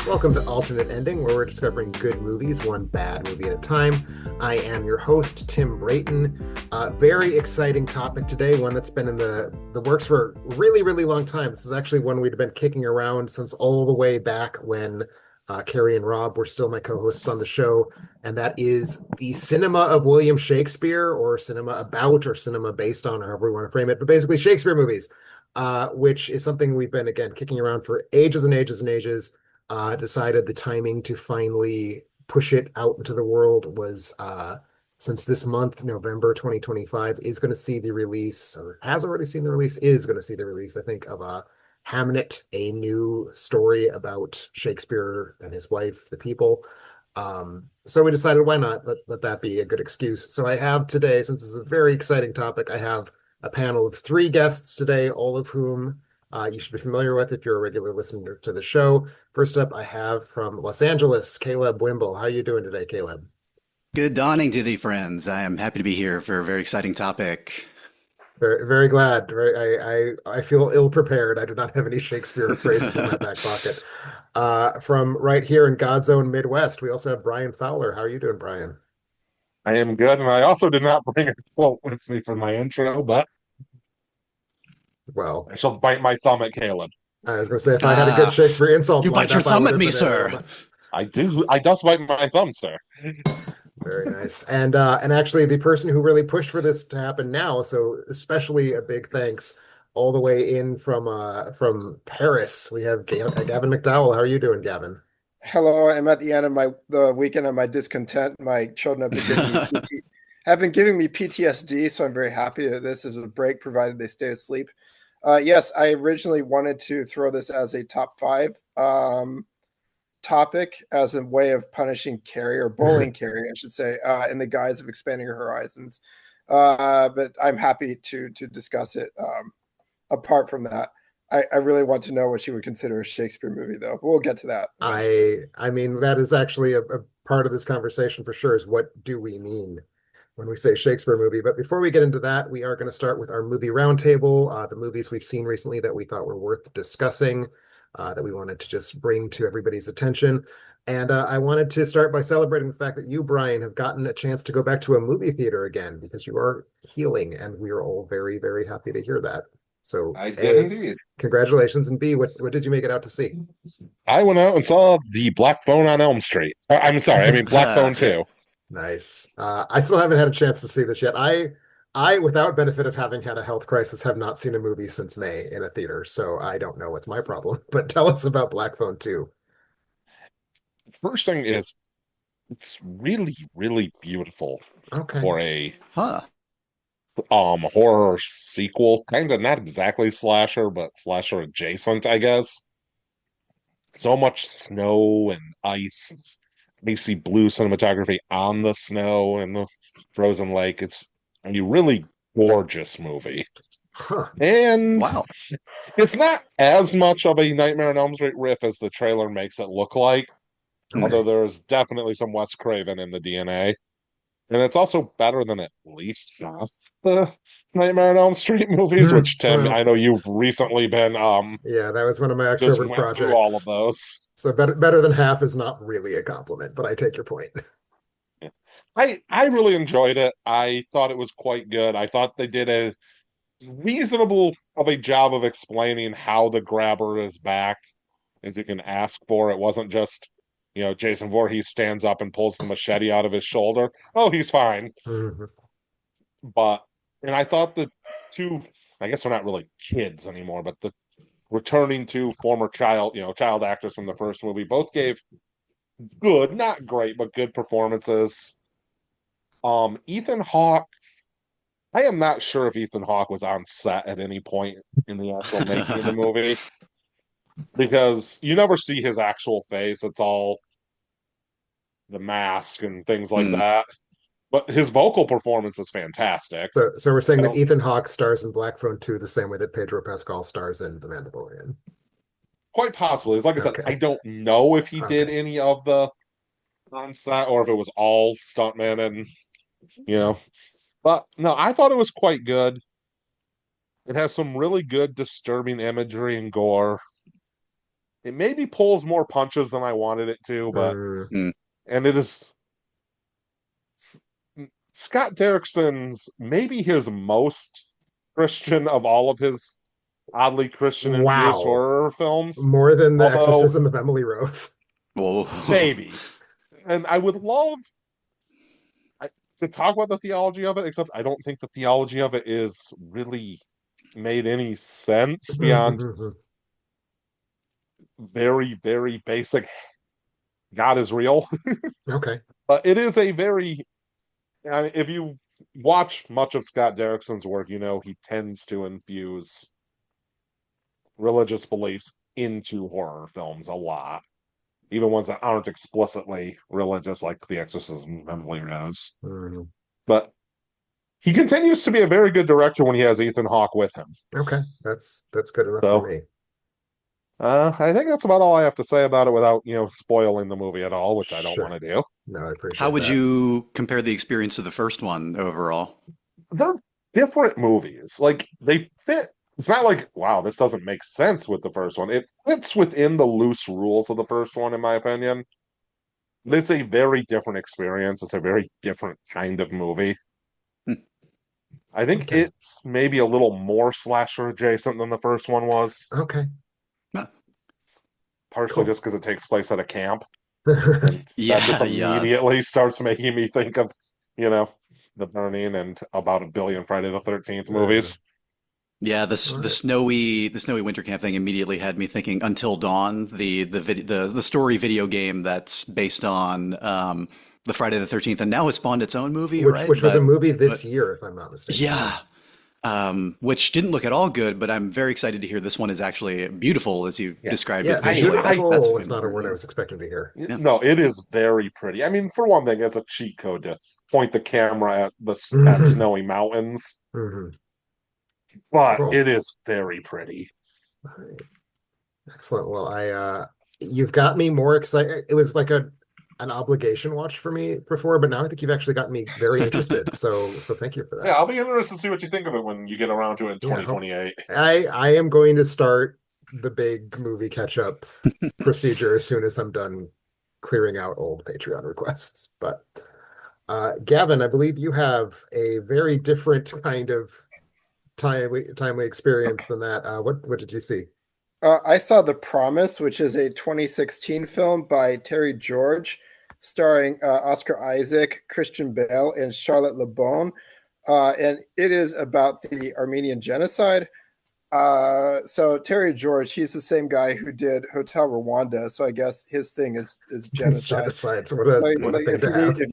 Welcome to Alternate Ending, where we're discovering good movies, one bad movie at a time. I am your host, Tim Brayton. Very exciting topic today, one that's been in the works for a really, really long time. This is actually one we'd been kicking around since all the way back when Carrie and Rob were still my co-hosts on the show, and that is the cinema of William Shakespeare, or cinema about, or cinema based on, or however we want to frame it, but basically Shakespeare movies, which is something we've been, again, kicking around for ages and ages and ages. Decided the timing to finally push it out into the world was since this month, November 2025, is going to see the release, or has already seen the release, is going to see the release, I think, of Hamnet, a new story about Shakespeare and his wife, the people. So we decided, why not let that be a good excuse. So I have today, since it's a very exciting topic, I have a panel of three guests today, all of whom you should be familiar with if you're a regular listener to the show. First up, I have from Los Angeles, Caleb Wimble. How are you doing today, Caleb? Good dawning to thee, friends. I am happy to be here for a very exciting topic. Very, very glad. I feel ill prepared. I do not have any Shakespeare phrases in my back pocket. From right here in God's own Midwest, we also have Brian Fowler. How are you doing, Brian? I am good, and I also did not bring a quote with me for my intro, but Well, I shall bite my thumb at Caleb. I was going to say, if I had a good Ah, Shakespeare insult you bite lined your up, I thumb would at have me, been able sir. to. I does bite my thumb, sir. Very nice. And actually the person who really pushed for this to happen now, so especially a big thanks all the way in from Paris. We have Gavin McDowell. How are you doing, Gavin? Hello, I'm at the end of the weekend of my discontent. My children have been giving me PTSD, so I'm very happy that this is a break, provided they stay asleep. Yes, I originally wanted to throw this as a top five topic as a way of punishing Carrie or bullying Carrie, I should say, in the guise of expanding her horizons. But I'm happy to discuss it. Apart from that, I really want to know what she would consider a Shakespeare movie, though. But we'll get to that eventually. I mean, that is actually a part of this conversation for sure, is what do we mean when we say Shakespeare movie? But before we get into that, we are going to start with our movie roundtable, the movies we've seen recently that we thought were worth discussing, that we wanted to just bring to everybody's attention. And I wanted to start by celebrating the fact that you, Brian, have gotten a chance to go back to a movie theater again, because you are healing, and we are all very, very happy to hear that. So, I did A, indeed. congratulations, and B, what did you make it out to see? I went out and saw the Black Phone on Elm Street. I'm sorry, I mean Black Phone Okay. 2. Nice. I still haven't had a chance to see this yet. Without benefit of having had a health crisis, have not seen a movie since May in a theater, so I don't know what's my problem. But tell us about Black Phone 2. First thing is, it's really, really beautiful Okay. for a Huh. horror sequel. Kind of not exactly slasher, but slasher adjacent, I guess. So much snow and ice, icy blue cinematography on the snow and the frozen lake. It's a really gorgeous movie. Huh. And Wow. it's not as much of a Nightmare on Elm Street riff as the trailer makes it look like, although Okay. there's definitely some Wes Craven in the DNA. And it's also better than at least half the Nightmare on Elm Street movies, which Tim, Well, I know you've recently been yeah, that was one of my just October went through all of projects. those. So better than half is not really a compliment, but I take your point. I really enjoyed it. I thought it was quite good. I thought they did a reasonable of a job of explaining how the grabber is back as you can ask for. It wasn't just, Jason Voorhees stands up and pulls the machete out of his shoulder. Oh, he's fine. Mhm. But and I thought the two, I guess they're not really kids anymore, but the returning to former child actors from the first movie both gave good, not great, but good performances. Ethan Hawke, I am not sure if Ethan Hawke was on set at any point in the actual making of the movie because you never see his actual face. It's all the mask and things like Hmm. that. But his vocal performance is fantastic. So we're saying I that don't Ethan Hawke stars in Black Phone 2 the same way that Pedro Pascal stars in The Mandalorian. quite possibly. Like I said, I Okay. don't know if he did Okay. any of the on set or if it was all stuntman and you know. But no, I thought it was quite good. It has some really good disturbing imagery and gore. it maybe pulls more punches than I wanted it to, but Mm, and it is Scott Derrickson's maybe his most Christian of all of his oddly Christian infused wow. horror films. More than the Although Exorcism of Emily Rose. Whoa. maybe, and I would love to talk about the theology of it, except I don't think the theology of it is really made any sense beyond very, very basic God is real. Okay. But it is a very, I mean, if you watch much of Scott Derrickson's work, you know he tends to infuse religious beliefs into horror films a lot, even ones that aren't explicitly religious, like The Exorcism of Emily Rose. Mm, But he continues to be a very good director when he has Ethan Hawke with him. okay. That's good enough for So me. I think that's about all I have to say about it without, spoiling the movie at all, which I don't Sure. want to do. No, I How appreciate would that. you compare the experience of the first one overall? They're different movies. Like they fit. It's not like, wow, this doesn't make sense with the first one. It fits within the loose rules of the first one, in my opinion. It's a very different experience. It's a very different kind of movie. Hmm. I think Okay. it's maybe a little more slasher adjacent than the first one was, Okay. Ah, partially Cool. just because it takes place at a camp. And that just yeah, yeah. immediately starts making me think of, you know, The Burning and about a billion Friday the 13th Uh, movies. Yeah, all the right. snowy winter camp thing immediately had me thinking Until Dawn, the story video game that's based on the Friday the 13th and now has spawned its own movie, Which right? was a movie But this year, if I'm not mistaken. Yeah. yeah, which didn't look at all good, but I'm very excited to hear this one is actually beautiful as you Yeah. described Yeah, it visually. That's beautiful was even not a more. word I was expecting to hear. Yeah. No, it is very pretty. I mean, for one thing, it's a cheat code to point the camera at Hmm. snowy mountains, Hmm. but Cool. it is very pretty. All right. Excellent. Well, you've got me more excited. It was like an obligation watch for me before, but now I think you've actually got me very interested. So thank you for Yeah, that. I'll be interested to see what you think of it when you get around to it in Yeah, I hope 2028. I am going to start the big movie catch up procedure as soon as I'm done clearing out old Patreon requests. But Gavin, I believe you have a very different kind of timely experience than that. What did you see? I saw The Promise, which is a 2016 film by Terry George, starring Oscar Isaac, Christian Bale, and Charlotte Le Bon. And it is about the Armenian genocide. So Terry George, he's the same guy who did Hotel Rwanda. So I guess his thing is genocide. Genocides. So What a thing if to you need, have. if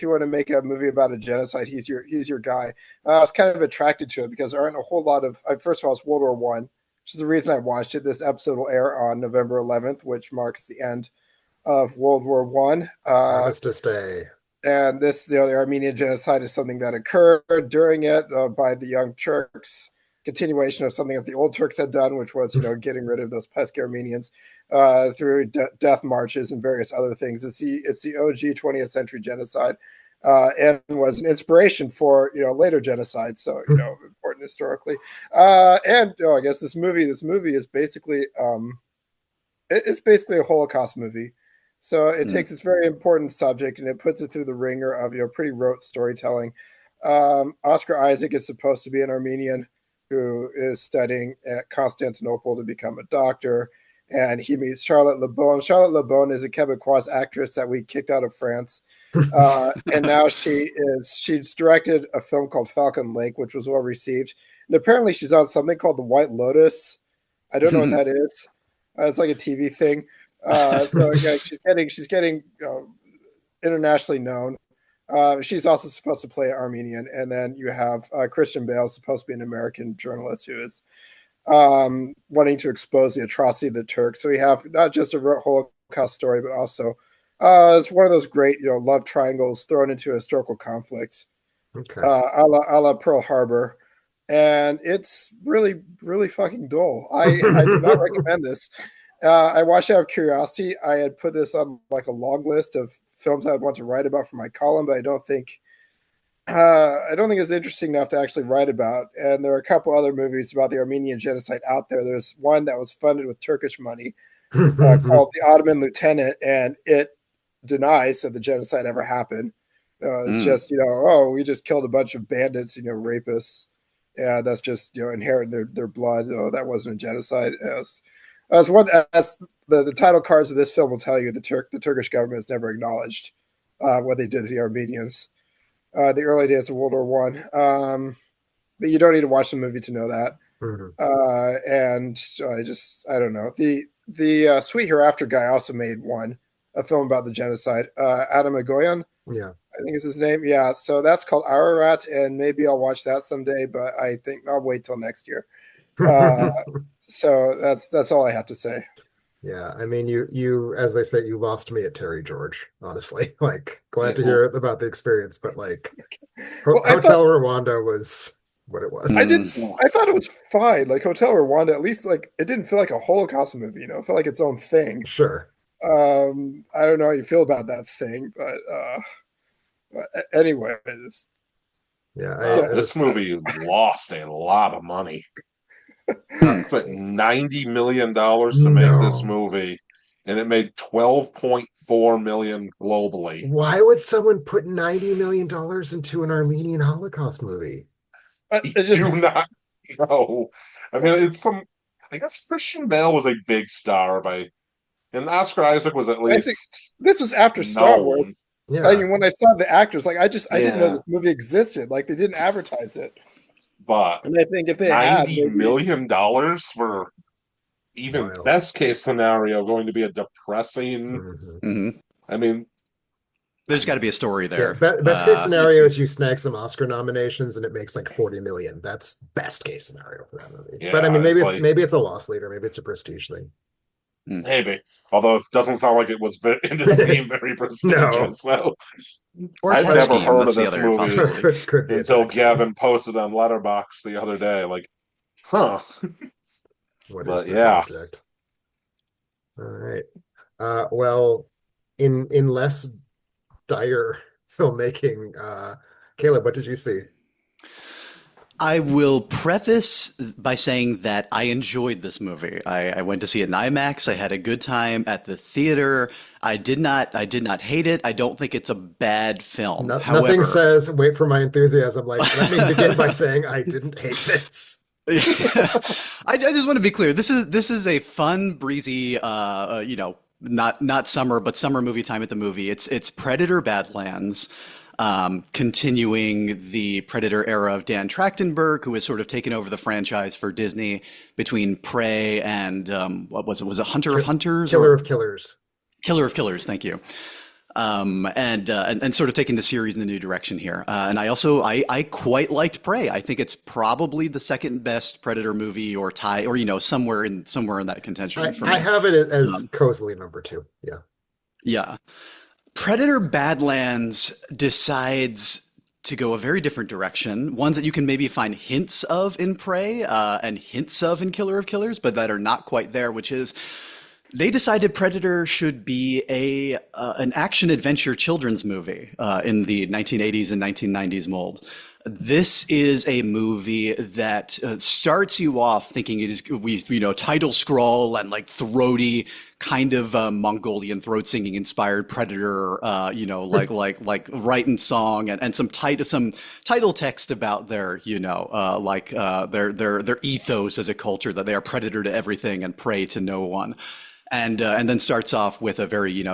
you want to make a movie about a genocide, he's your guy. I was kind of attracted to it because there aren't a whole lot of. First of all, it's World War One, which is the reason I watched it. This episode will air on November 11th, which marks the end of World War One. Armistice Day. And this, the Armenian genocide is something that occurred during it by the Young Turks. Continuation of something that the old Turks had done, which was, getting rid of those pesky Armenians through death marches and various other things. It's the OG 20th century genocide, and was an inspiration for later genocide. So important historically. And I guess this movie is basically it's basically a Holocaust movie. So it Mm. takes this very important subject and it puts it through the ringer of pretty rote storytelling. Oscar Isaac is supposed to be an Armenian who is studying at Constantinople to become a doctor, and he meets Charlotte Le Bon. Charlotte Le Bon is a Quebecois actress that we kicked out of France, and now she's directed a film called Falcon Lake, which was well received, and apparently she's on something called The White Lotus. I don't know what that is. It's like a TV thing. So yeah, she's getting internationally known. She's also supposed to play Armenian, and then you have Christian Bale, supposed to be an American journalist who is wanting to expose the atrocity of the Turks. So we have not just a Holocaust story, but also it's one of those great love triangles thrown into a historical conflict, Okay. a la Pearl Harbor. And it's really, really fucking dull. I do not recommend this. I watched it out of curiosity. I had put this on like a long list of films I'd want to write about for my column, but I don't think it's interesting enough to actually write about. And there are a couple other movies about the Armenian genocide out there. There's one that was funded with Turkish money, called The Ottoman Lieutenant, and it denies that the genocide ever happened. It's just, oh, we just killed a bunch of bandits, rapists. Yeah, that's just, inherit their blood. Oh, that wasn't a genocide. As the title cards of this film will tell you, the Turkish government has never acknowledged what they did to the Armenians. The early days of World War One. But you don't need to watch the movie to know that. And I don't know. The Sweet Hereafter guy also made a film about the genocide. Adam Agoyan, Yeah. I think is his name. Yeah, so that's called Ararat, and maybe I'll watch that someday, but I think I'll wait till next year. So that's all I have to say. Yeah, I mean, you, as they say, you lost me at Terry George, honestly. Like, glad to hear about the experience, but like, Hotel Rwanda was what it was. I thought it was fine. Like Hotel Rwanda, at least like it didn't feel like a Holocaust movie. It felt like its own thing. Sure. I don't know how you feel about that thing, but anyway, this movie lost a lot of money. But $90 million to make this movie, and it made $12.4 million globally. Why would someone put $90 million into an Armenian Holocaust movie? I do not know. I mean, I guess Christian Bale was a big star and Oscar Isaac was at least. This was after Star Wars. Yeah. I mean, when I saw the actors, I didn't know this movie existed. Like, they didn't advertise it. But and I think if they $90 million for even best case scenario going to be a depressing. I mean, there's got to be a story there. Yeah, best case scenario is you snag some Oscar nominations and it makes like 40 million. That's best case scenario for that movie. Yeah, but I mean, maybe it's a loss leader. Maybe it's a prestige thing. Maybe, although it doesn't sound like it was ended up being very prestigious. So I've never heard of this movie could until Gavin posted on Letterboxd the other day. Like, huh? What is this object? All right. Well, in less dire filmmaking, Caleb, what did you see? I will preface by saying that I enjoyed this movie. I went to see it in IMAX. I had a good time at the theater. I did not hate it. I don't think it's a bad film. However, nothing says wait for my enthusiasm. Like, let me begin by saying I didn't hate this. I just want to be clear. This is a fun, breezy, not summer, but summer movie time at the movie. It's Predator Badlands. Continuing the Predator era of Dan Trachtenberg, who has sort of taken over the franchise for Disney between Prey and what was it? Was it Hunter of Hunters? Killer of Killers. Killer of Killers. Thank you. And sort of taking the series in a new direction here. And I quite liked Prey. I think it's probably the second best Predator movie or tie or somewhere in that contention. For me. I have it as cozily number 2. Yeah. Yeah. Predator Badlands decides to go a very different direction, ones that you can maybe find hints of in Prey and hints of in Killer of Killers, but that are not quite there, which is they decided Predator should be an action-adventure children's movie in the 1980s and 1990s mold. This is a movie that starts you off thinking it is title scroll and like throaty kind of Mongolian throat singing inspired Predator, like writing song and some title text about their their ethos as a culture, that they are predator to everything and prey to no one, and then starts off with a very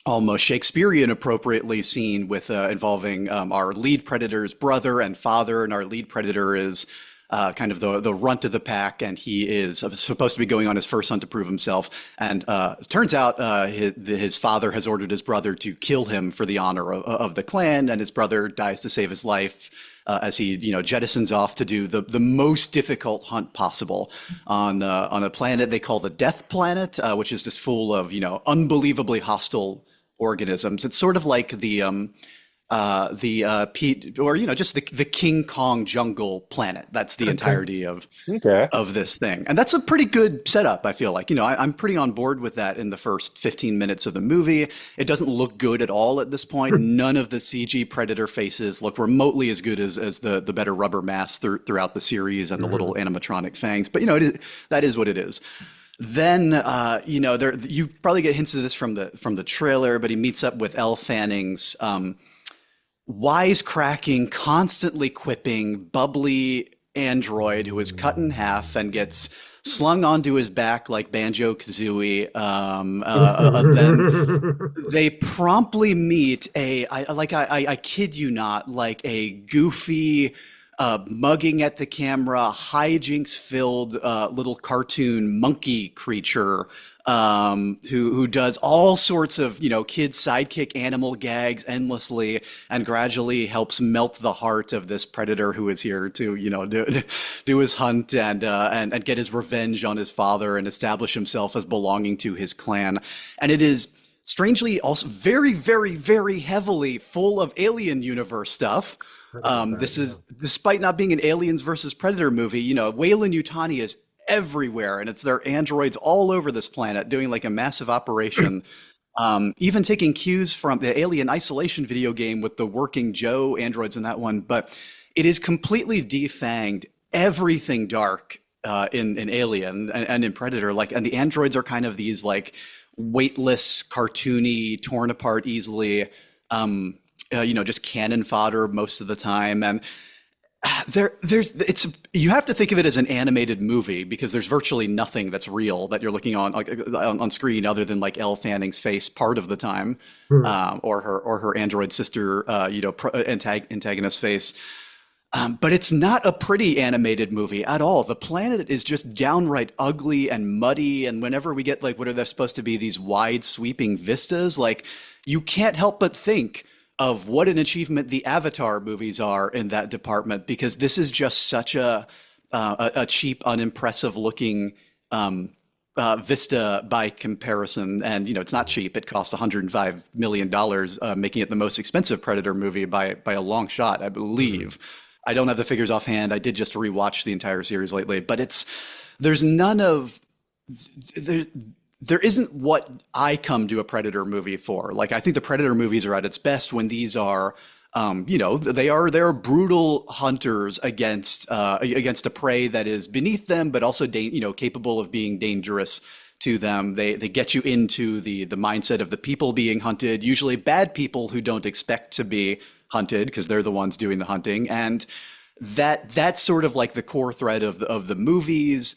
almost Shakespearean appropriately scene with involving our lead predator's brother and father, and our lead predator is kind of the runt of the pack, and he is supposed to be going on his first hunt to prove himself. And turns out his father has ordered his brother to kill him for the honor of the clan, and his brother dies to save his life as he jettisons off to do the most difficult hunt possible on a planet they call the Death Planet, which is just full of unbelievably hostile organisms. It's sort of like the King Kong jungle planet. That's the entirety of this thing, and that's a pretty good setup. I feel like I'm pretty on board with that in the first 15 minutes of the movie. It doesn't look good at all at this point. None of the CG predator faces look remotely as good as the better rubber masks throughout the series and the little animatronic fangs. But that is what it is. Then, you probably get hints of this from the trailer, but he meets up with Elle Fanning's wisecracking, constantly quipping, bubbly android who is cut in half and gets slung onto his back like Banjo-Kazooie. Then they promptly meet I kid you not, like a goofy, mugging at the camera, hijinks-filled little cartoon monkey creature, who does all sorts of, kid sidekick animal gags endlessly and gradually helps melt the heart of this predator who is here to, do his hunt and get his revenge on his father and establish himself as belonging to his clan. And it is strangely also very, very, very heavily full of Alien universe stuff. This is, despite not being an Aliens versus Predator movie, Weyland Yutani is everywhere, and it's their androids all over this planet doing like a massive operation. Even taking cues from the Alien Isolation video game with the working Joe androids in that one, but it is completely defanged everything dark in Alien and in Predator. And the androids are kind of these like weightless, cartoony, torn apart easily, just cannon fodder most of the time. And you have to think of it as an animated movie because there's virtually nothing that's real that you're looking on screen other than like Elle Fanning's face part of the time, or her android sister, antagonist face. But it's not a pretty animated movie at all. The planet is just downright ugly and muddy. And whenever we get like what are they supposed to be, these wide sweeping vistas, like you can't help but think of what an achievement the Avatar movies are in that department, because this is just such a cheap, unimpressive looking vista by comparison. And it's not cheap. It cost $105 million, making it the most expensive Predator movie by a long shot, I believe. I don't have the figures offhand. I did just rewatch the entire series lately, but there's none of there isn't what I come to a Predator movie for. Like, I think the Predator movies are at its best when these are, they're brutal hunters against a prey that is beneath them, but also capable of being dangerous to them. They get you into the mindset of the people being hunted, usually bad people who don't expect to be hunted because they're the ones doing the hunting, and that's sort of like the core thread of the movies.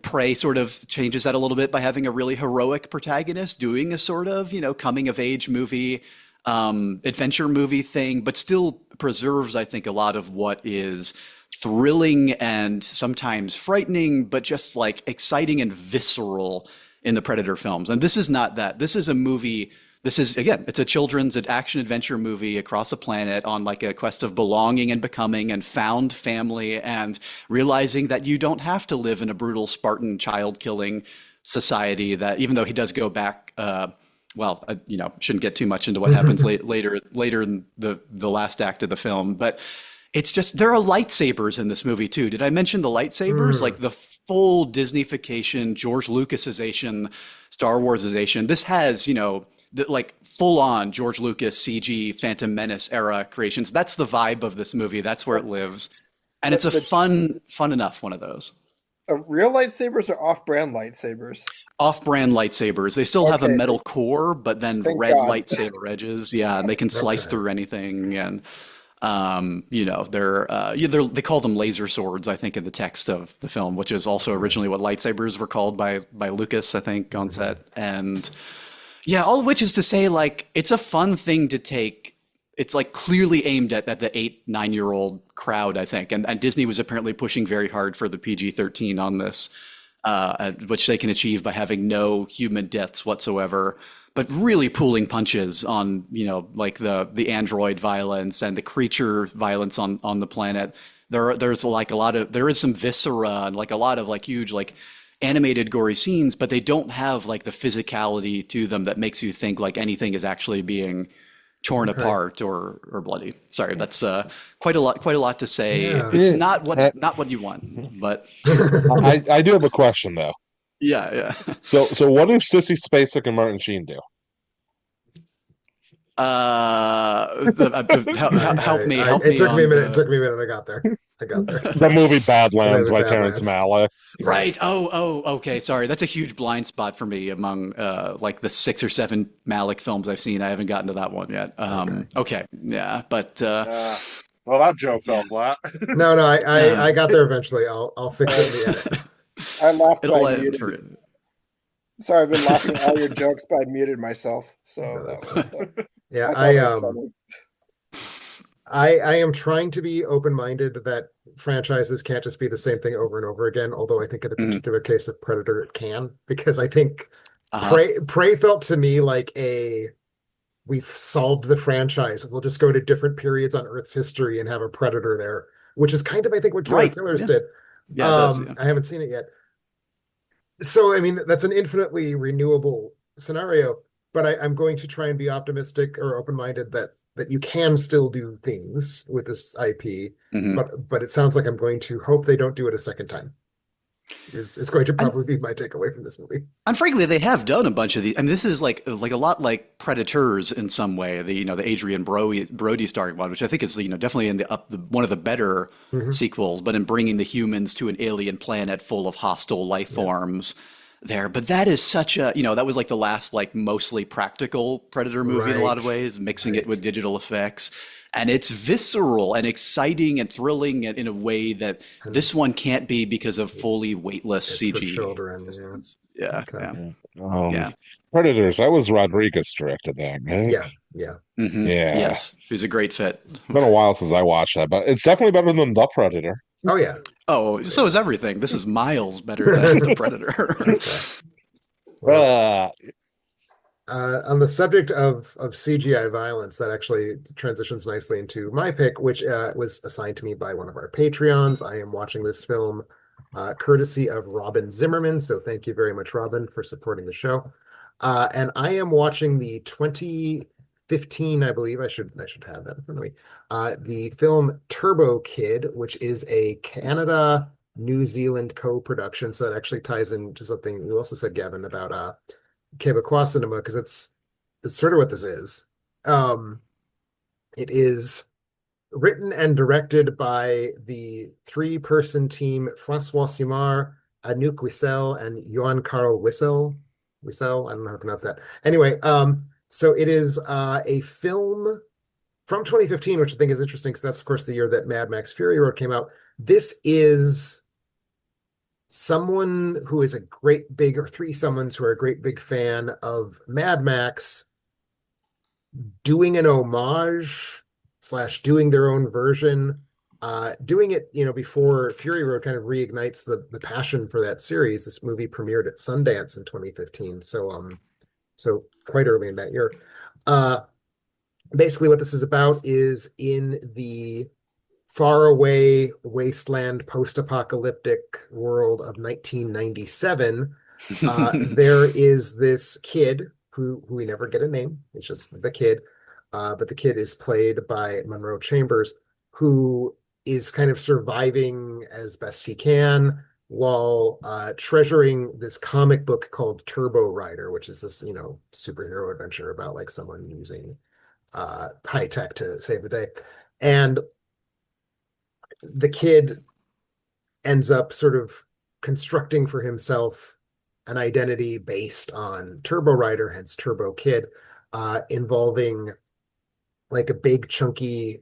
Prey sort of changes that a little bit by having a really heroic protagonist doing a sort of, coming of age movie, adventure movie thing, but still preserves, I think, a lot of what is thrilling and sometimes frightening, but just like exciting and visceral in the Predator films. And this is not that. This is a movie. This is, again, it's a children's action adventure movie across a planet on like a quest of belonging and becoming and found family and realizing that you don't have to live in a brutal Spartan child killing society. That even though he does go back, shouldn't get too much into what happens later in the last act of the film, but it's just, there are lightsabers in this movie too. Did I mention the lightsabers? Like the full Disneyfication, George Lucasization, Star Warsization. This has, like full on George Lucas CG Phantom Menace era creations. That's the vibe of this movie. That's where it lives. And it's a fun enough one of those. Real lightsabers or off-brand lightsabers? Off-brand lightsabers. They still have a metal core, but then red lightsaber edges. Yeah, and they can slice through anything. And they call them laser swords, I think, in the text of the film, which is also originally what lightsabers were called by Lucas, I think, on set. And yeah, all of which is to say, like, it's a fun thing to take. It's like clearly aimed at the 8-9-year-old crowd, I think. And Disney was apparently pushing very hard for the PG-13 on this, which they can achieve by having no human deaths whatsoever, but really pulling punches on, like the android violence and the creature violence on the planet. There's like there is some viscera and like a lot of like huge, like, animated gory scenes, but they don't have like the physicality to them that makes you think like anything is actually being torn apart or bloody. Sorry, that's quite a lot to say. Yeah. It's not what you want, but I do have a question though. Yeah. So what do Sissy Spacek and Martin Sheen do? help It me took me a on minute. It the took me a minute. I got there. I got there. The movie The Badlands movie by Terrence Badlands. Malick. Right. Right. Okay. Sorry. That's a huge blind spot for me among like the 6 or 7 Malick films I've seen. I haven't gotten to that one yet. Okay. Okay. Yeah, but Uh, well, that joke fell yeah. flat. No, I got there It, eventually. I'll fix it in the edit. I laughed it'll by end muted. for Sorry, I've been laughing at all your jokes, but I muted myself. So No, that's that fine. was. Yeah, I thought it was funny. I am trying to be open-minded that franchises can't just be the same thing over and over again, although I think in the Mhm. particular case of Predator it can, because I think Uh-huh. Prey felt to me like we've solved the franchise. We'll just go to different periods on Earth's history and have a Predator there, which is kind of I think what Killer Right. Killers Yeah. did. Yeah, it does. Yeah. I haven't seen it yet. So I mean that's an infinitely renewable scenario, but I'm going to try and be optimistic or open-minded that you can still do things with this IP, Hmm. but it sounds like I'm going to hope they don't do it a second time. Is going to And probably be my takeaway from this movie. and frankly, they have done a bunch of these. I mean, this is like a lot like Predators in some way. The Adrian Brody starring one, which I think is definitely in one of the better Hmm. sequels, but in bringing the humans to an alien planet full of hostile life Yeah, forms there. But that is such a that was like the last like mostly practical Predator movie in a lot of right, ways, mixing it right. with digital effects. And it's visceral and exciting and thrilling and in a way that And this one can't be because of it's fully weightless it's for CG children. Yeah. existence. Yeah, Okay. yeah, Yeah. Um, yeah. Predators. That was Rodriguez directed that, right? Yeah. Yeah. Yeah. Yes, who's a great fit. It's been a while since I watched that, but it's definitely better than The Predator. Oh yeah. Oh, Oh so yeah. is everything. This is miles better than The Predator. Okay. Well, Uh, on the subject of CGI violence, that actually transitions nicely into my pick, which was assigned to me by one of our Patreons. I am watching this film courtesy of Robin Zimmerman, so thank you very much, Robin, for supporting the show. And I am watching the 2015, I believe I should have that in front of me. The film Turbo Kid, which is a Canada New Zealand co-production, so that actually ties into something you also said, Gavin, about Quebecois cinema because it's sort of what this is. Um, it is written and directed by the three-person team Francois Simard, Anouk Wissel, and Johan Carl Wissel. Wissel, I don't know how to pronounce that. Anyway, so it is a film from 2015, which I think is interesting because that's of course the year that Mad Max Fury Road came out. This is someone who is a great big, or three someones who are a great big fan of Mad Max doing an homage slash doing their own version, doing it, before Fury Road kind of reignites the passion for that series. This movie premiered at Sundance in 2015, so quite early in that year. Uh, Basically, what this is about is in the faraway wasteland post-apocalyptic world of 1997. There is this kid who we never get a name. It's just the kid. But the kid is played by Monroe Chambers, who is kind of surviving as best he can while treasuring this comic book called Turbo Rider, which is this, superhero adventure about like someone using high tech to save the day. And the kid ends up sort of constructing for himself an identity based on Turbo Rider, hence Turbo Kid, involving like a big chunky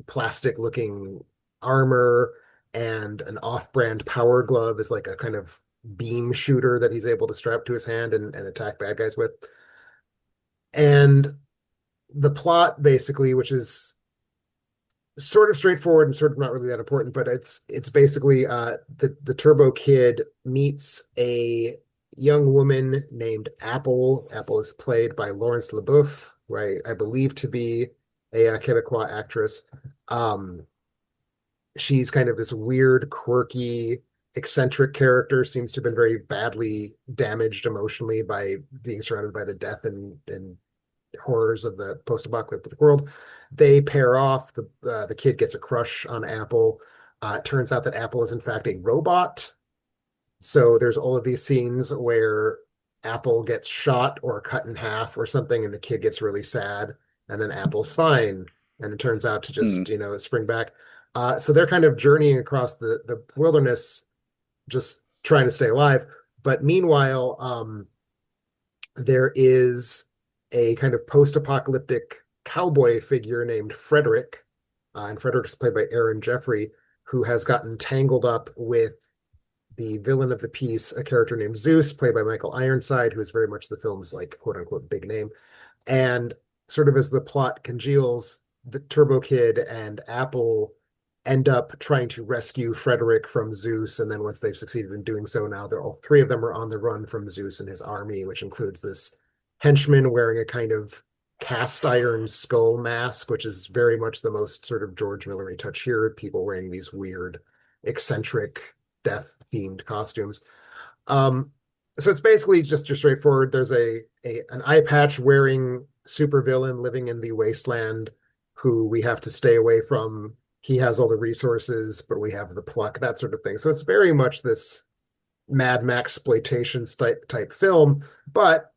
plastic looking armor and an off-brand power glove is like a kind of beam shooter that he's able to strap to his hand and attack bad guys with. And the plot basically, which is sort of straightforward and sort of not really that important, but it's basically the Turbo Kid meets a young woman named Apple. Apple is played by Laurence LeBoeuf, who I believe to be a Quebecois actress. She's kind of this weird, quirky, eccentric character, seems to have been very badly damaged emotionally by being surrounded by the death and horrors of the post-apocalyptic world. They pair off. The kid gets a crush on Apple. It turns out that Apple is in fact a robot. So there's all of these scenes where Apple gets shot or cut in half or something, and the kid gets really sad. and then Apple's fine, and it turns out to Hmm. just, spring back. So they're kind of journeying across the wilderness, just trying to stay alive. But meanwhile, there is a kind of post-apocalyptic cowboy figure named Frederick, and Frederick is played by Aaron Jeffrey, who has gotten tangled up with the villain of the piece, a character named Zeus, played by Michael Ironside, who is very much the film's like quote unquote big name. And sort of as the plot congeals, the Turbo Kid and Apple end up trying to rescue Frederick from Zeus. And then once they've succeeded in doing so, now they're all three of them are on the run from Zeus and his army, which includes this henchman wearing a kind of cast iron skull mask, which is very much the most sort of George Millery touch here. People wearing these weird, eccentric, death themed costumes. Um, so it's basically just your straightforward. There's an eye patch wearing supervillain living in the wasteland who we have to stay away from. He has all the resources, but we have the pluck, that sort of thing. So it's very much this Mad Max exploitation type film, but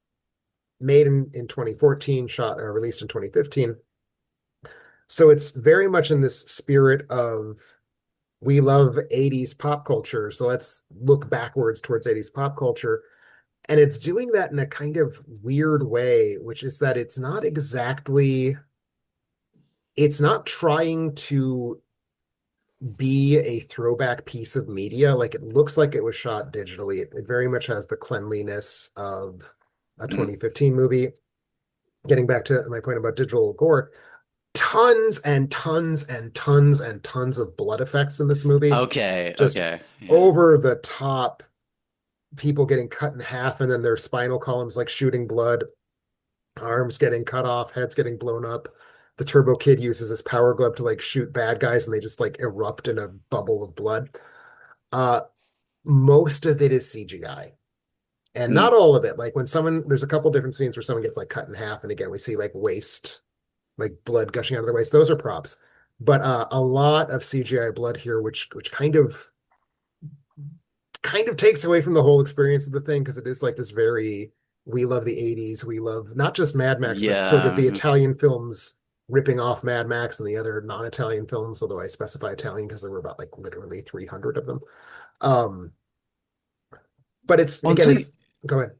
made in 2014, shot or released in 2015. So it's very much in this spirit of we love 80s pop culture. So let's look backwards towards 80s pop culture. And it's doing that in a kind of weird way, which is that it's not trying to be a throwback piece of media. Like it looks like it was shot digitally. It very much has the cleanliness of a Hmm. 2015 movie. Getting back to my point about digital gore, tons and tons and tons and tons of blood effects in this movie. Okay, Just okay. Yeah. over the top, people getting cut in half and then their spinal columns like shooting blood, arms getting cut off, heads getting blown up. The Turbo Kid uses his power glove to like shoot bad guys and they just like erupt in a bubble of blood. Uh, most of it is CGI. And Hmm. not all of it. Like there's a couple different scenes where someone gets like cut in half, and again we see like waist, like blood gushing out of their waist. Those are props, but a lot of CGI blood here, which kind of takes away from the whole experience of the thing because it is like this very we love the 80s, we love not just Mad Max but sort of Yeah. the Italian films ripping off Mad Max and the other non-Italian films, although I specify Italian because there were about like literally 300 of them. um but it's Well, again it's go ahead.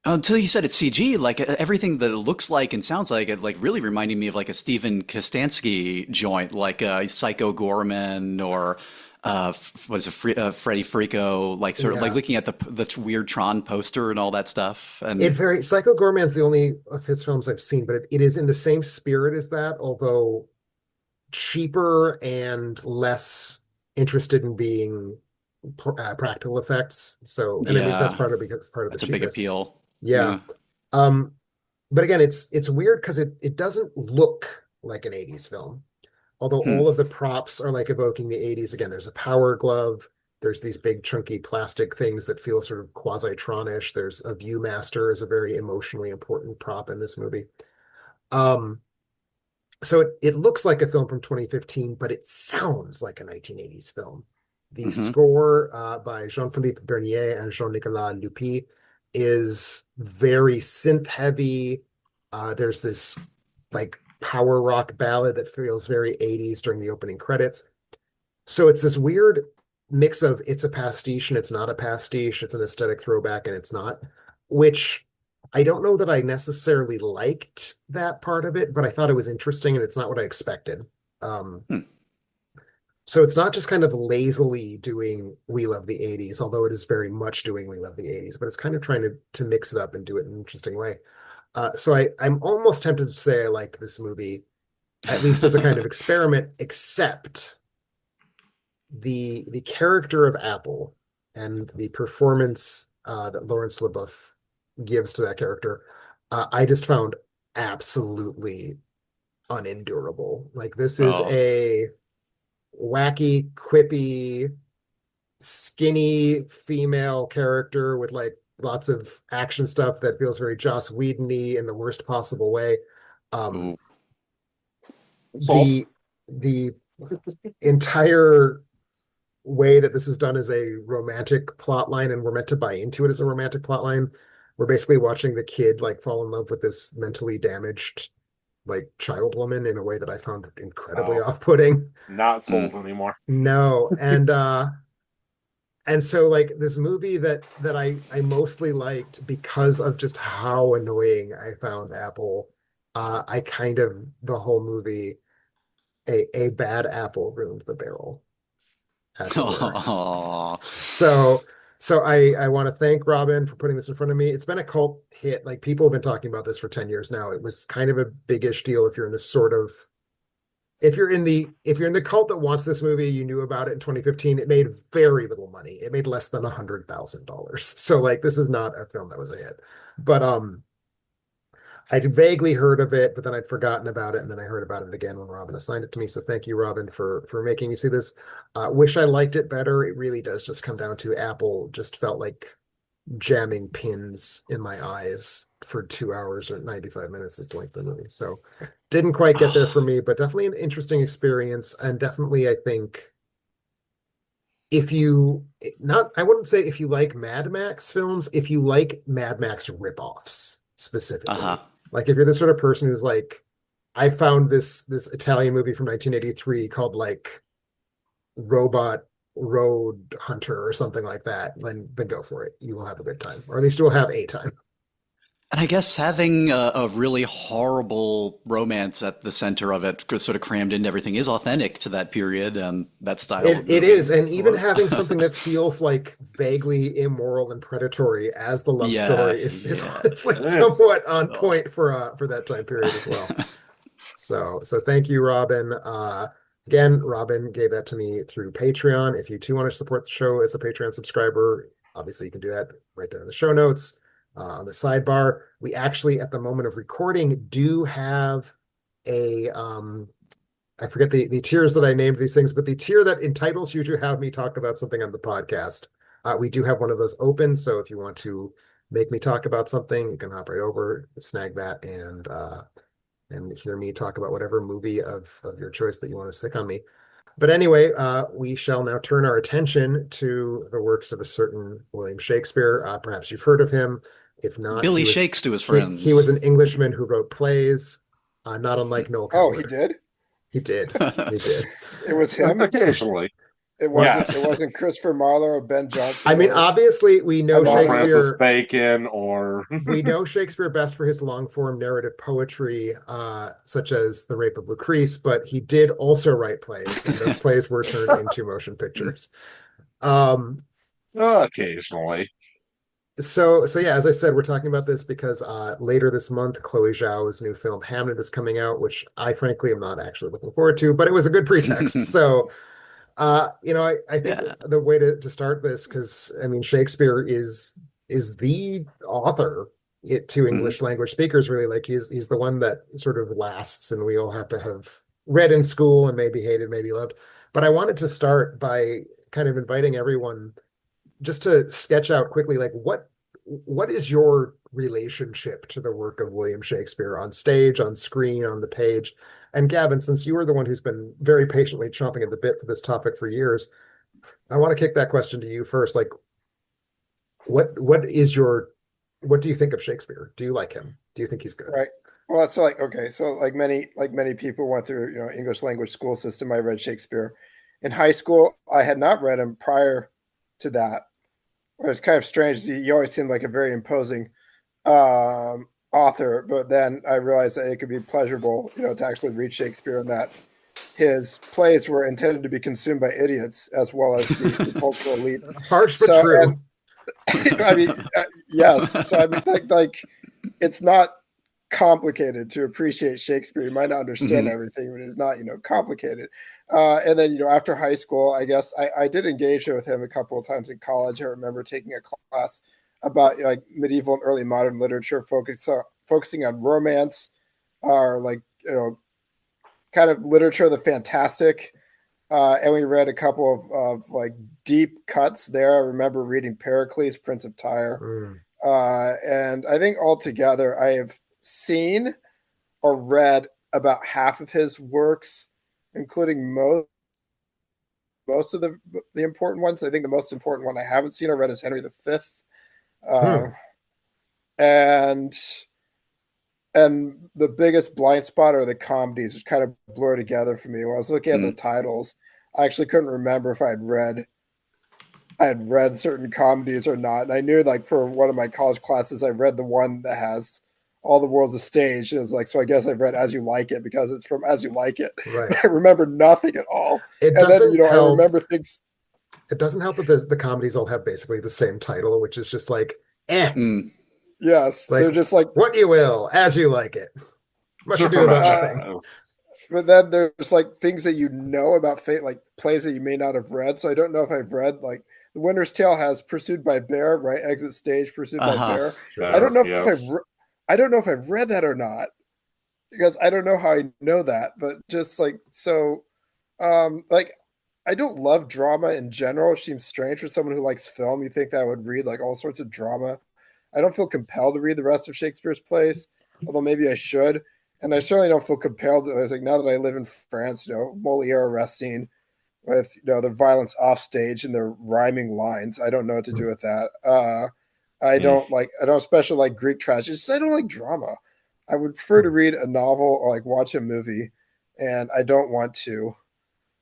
until you said it's CG, like everything that it looks like and sounds like it, like really reminding me of like a Steven Kostanski joint, like Psycho Gorman or what is it, Freddy Frico, like sort of like Yeah, looking at the weird Tron poster and all that stuff. it And very Psycho Gorman's the only of his films I've seen, but it is in the same spirit as that, although cheaper and less interested in being practical effects. So, and I mean that's yeah, part of the that's a big cheapness. appeal. Yeah. Yeah. Um, but again, it's weird because it doesn't look like an 80s film. Although Hmm. all of the props are like evoking the 80s. Again, there's a power glove. There's these big chunky plastic things that feel sort of quasi-Tronish. There's a Viewmaster is a very emotionally important prop in this movie. Um, so it looks like a film from 2015, but it sounds like a 1980s film. The Hmm. score by Jean-Philippe Bernier and Jean-Nicolas Lupi is very synth heavy. There's this like power rock ballad that feels very 80s during the opening credits. So it's this weird mix of it's a pastiche and it's not a pastiche, it's an aesthetic throwback and it's not, which I don't know that I necessarily liked that part of it, but I thought it was interesting and it's not what I expected. Um, Hmm. so it's not just kind of lazily doing We Love the 80s, although it is very much doing We Love the 80s, but it's kind of trying to mix it up and do it in an interesting way. So I'm almost tempted to say I liked this movie, at least as a kind of experiment, except the character of Apple and the performance that Lawrence LaBeouf gives to that character, I just found absolutely unendurable. Like this is Oh, a wacky, quippy, skinny female character with like lots of action stuff that feels very Joss Whedon-y in the worst possible way. Um, ooh. Sold. the entire way that this is done as a romantic plot line, and we're meant to buy into it as a romantic plot line. We're basically watching the kid like fall in love with this mentally damaged like child woman in a way that I found incredibly Oh, off-putting. not Mm. sold anymore. No, and so like this movie that I mostly liked because of just how annoying I found Apple. I kind of the whole movie a bad apple ruined the barrel, as it were. Aw. So so I want to thank Robin for putting this in front of me. It's been a cult hit. Like people have been talking about this for 10 years now. It was kind of a big-ish deal if you're in this sort of if you're in the cult that wants this movie, you knew about it in 2015. It made very little money. It made less than $100,000. So like this is not a film that was a hit. But I'd vaguely heard of it, but then I'd forgotten about it, and then I heard about it again when Robin assigned it to me. So thank you, Robin, for making me see this. Wish I liked it better. It really does just come down to Apple just felt like jamming pins in my eyes for 2 hours or 95 minutes is the length of the movie. So didn't quite get there for me, but definitely an interesting experience. And definitely, I think if you not, I wouldn't say if you like Mad Max films, if you like Mad Max ripoffs Uh-huh. specifically, like if you're the sort of person who's like, I found this Italian movie from 1983 called like Robot Road Hunter or something like that, then go for it. You will have a good time, or at least you will have a time. And I guess having a really horrible romance at the center of it, sort of crammed into everything, is authentic to that period and that style of It is, movie. and even having something that feels like vaguely immoral and predatory as the love Yeah, story is yeah. honestly Eh, somewhat on Oh. point for that time period as well. So thank you, Robin. Again, Robin gave that to me through Patreon. If you too want to support the show as a Patreon subscriber, obviously you can do that right there in the show notes. On the sidebar, we actually, at the moment of recording, do have a I forget the tiers that I named these things, but the tier that entitles you to have me talk about something on the podcast. We do have one of those open, so if you want to make me talk about something, you can hop right over, snag that, and hear me talk about whatever movie of your choice that you want to stick on me. But anyway, we shall now turn our attention to the works of a certain William Shakespeare. Perhaps you've heard of him. If not, Billy Shakes to his he was friends. an Englishman who wrote plays, not unlike Noel Oh, he Coward. did. He did. He did. It was him. Occasionally, It wasn't. It yes. wasn't Christopher Marlowe or Ben I Jonson mean, or obviously, we know Or Anonymous. Francis Shakespeare. Bacon, or We know Shakespeare best for his long form narrative poetry, such as The Rape of Lucrece, but he did also write plays, and those plays were turned into motion pictures. Um, occasionally. so yeah, as I said, we're talking about this because later this month, Chloe Zhao's new film Hamnet is coming out, which I frankly am not actually looking forward to, but it was a good pretext. So I think Yeah. the way to start this, because I mean, Shakespeare is the author to Mhm. English language speakers, really. Like he's the one that sort of lasts, and we all have to have read in school and maybe hated, maybe loved. But I wanted to start by kind of inviting everyone just to sketch out quickly, like what is your relationship to the work of William Shakespeare on stage, on screen, on the page? And Gavin, since you are the one who's been very patiently chomping at the bit for this topic for years, I want to kick that question to you first. Like, what is your what do you think of Shakespeare? Do you like him? Do you think he's good? Right. Well, that's like okay. So like many people went through English language school system. I read Shakespeare in high school. I had not read him prior to that. It was kind of strange. He always seemed like a very imposing author, but then I realized that it could be pleasurable, to actually read Shakespeare, and that his plays were intended to be consumed by idiots as well as the cultural elites. Harsh but So, true. and I mean, yes. So I mean, like it's not complicated to appreciate Shakespeare. You might not understand Mhm. everything, but it's not, complicated. And then, after high school, I guess I did engage with him a couple of times in college. I remember taking a class about like medieval and early modern literature, focusing on romance, or like kind of literature of the fantastic. And we read a couple of like deep cuts there. I remember reading Pericles, Prince of Tyre. Mm. And I think altogether I have seen or read about half of his works, including most of the important ones. I think the most important one I haven't seen or read is Henry V. Uh, Hmm. and and the biggest blind spot are the comedies, which kind of blur together for me. When I was looking at the Mm. titles, I actually couldn't remember if I had read certain comedies or not. And I knew like for one of my college classes, I read the one that has All the World's a Stage. And it was like, so I guess I've read As You Like It because it's from As You Like It. Right. But I remember nothing at all. It And then, doesn't I help. remember things. It doesn't help that the comedies all have basically the same title, which is just like, eh. Mm. Yes, Like, they're just like, what you will, as you like it. Much Sure, ado about measure. nothing. but then there's like things that you know about fate, like plays that you may not have read. So I don't know if I've read like The Winter's Tale has Pursued by Bear, right? Exit Stage, Pursued by Uh-huh. Bear. I don't Yes, know if yes. I don't know if I've read that or not because I don't know how I know that. But just like so, like I don't love drama in general. It seems strange for someone who likes film. You think that I would read like all sorts of drama. I don't feel compelled to read the rest of Shakespeare's plays, although maybe I should. And I certainly don't feel compelled. I was like, now that I live in France, Moliere arrest scene with the violence off stage and the rhyming lines. I don't know what to do with that. I don't especially like Greek tragedy. It's just I don't like drama. I would prefer to read a novel or like watch a movie, and I don't want to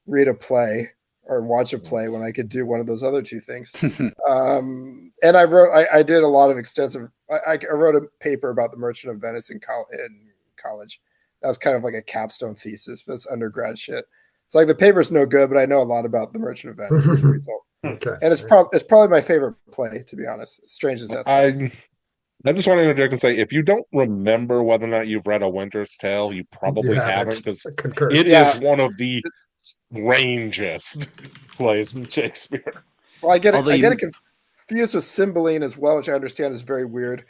read a play or watch a play when I could do one of those other two things. And I did a lot of extensive, I wrote a paper about the Merchant of Venice in college. That was kind of like a capstone thesis for this undergrad shit. It's like the paper's no good, but I know a lot about the Merchant of Venice as a result. Okay. And it's probably my favorite play, to be honest. As strange as that sounds. I just want to interject and say, if you don't remember whether or not you've read A Winter's Tale, you You probably haven't, haven't. because Concur. it Yeah. is one of the strangest plays in Shakespeare. Well, I get Although it you, confused with Cymbeline as well, which I understand is very weird.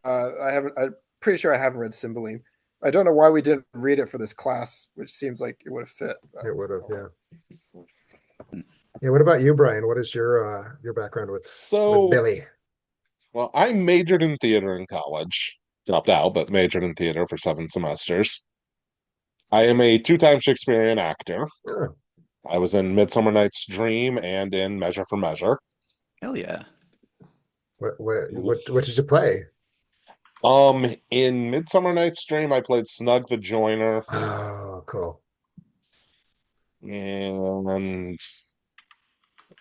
I'm pretty sure I haven't read Cymbeline. I don't know why we didn't read it for this class, which seems like it would have fit. It would have, yeah. Yeah. What about you, Brian? What is your background with So, Billy? well, I majored in theater in college. Dropped out, but majored in theater for 7 semesters. I am a two-time Shakespearean actor. Oh, I was in Midsummer Night's Dream and in Measure for Measure. hell yeah. what did you play? In Midsummer Night's Dream, I played Snug the Joiner, Oh, cool. and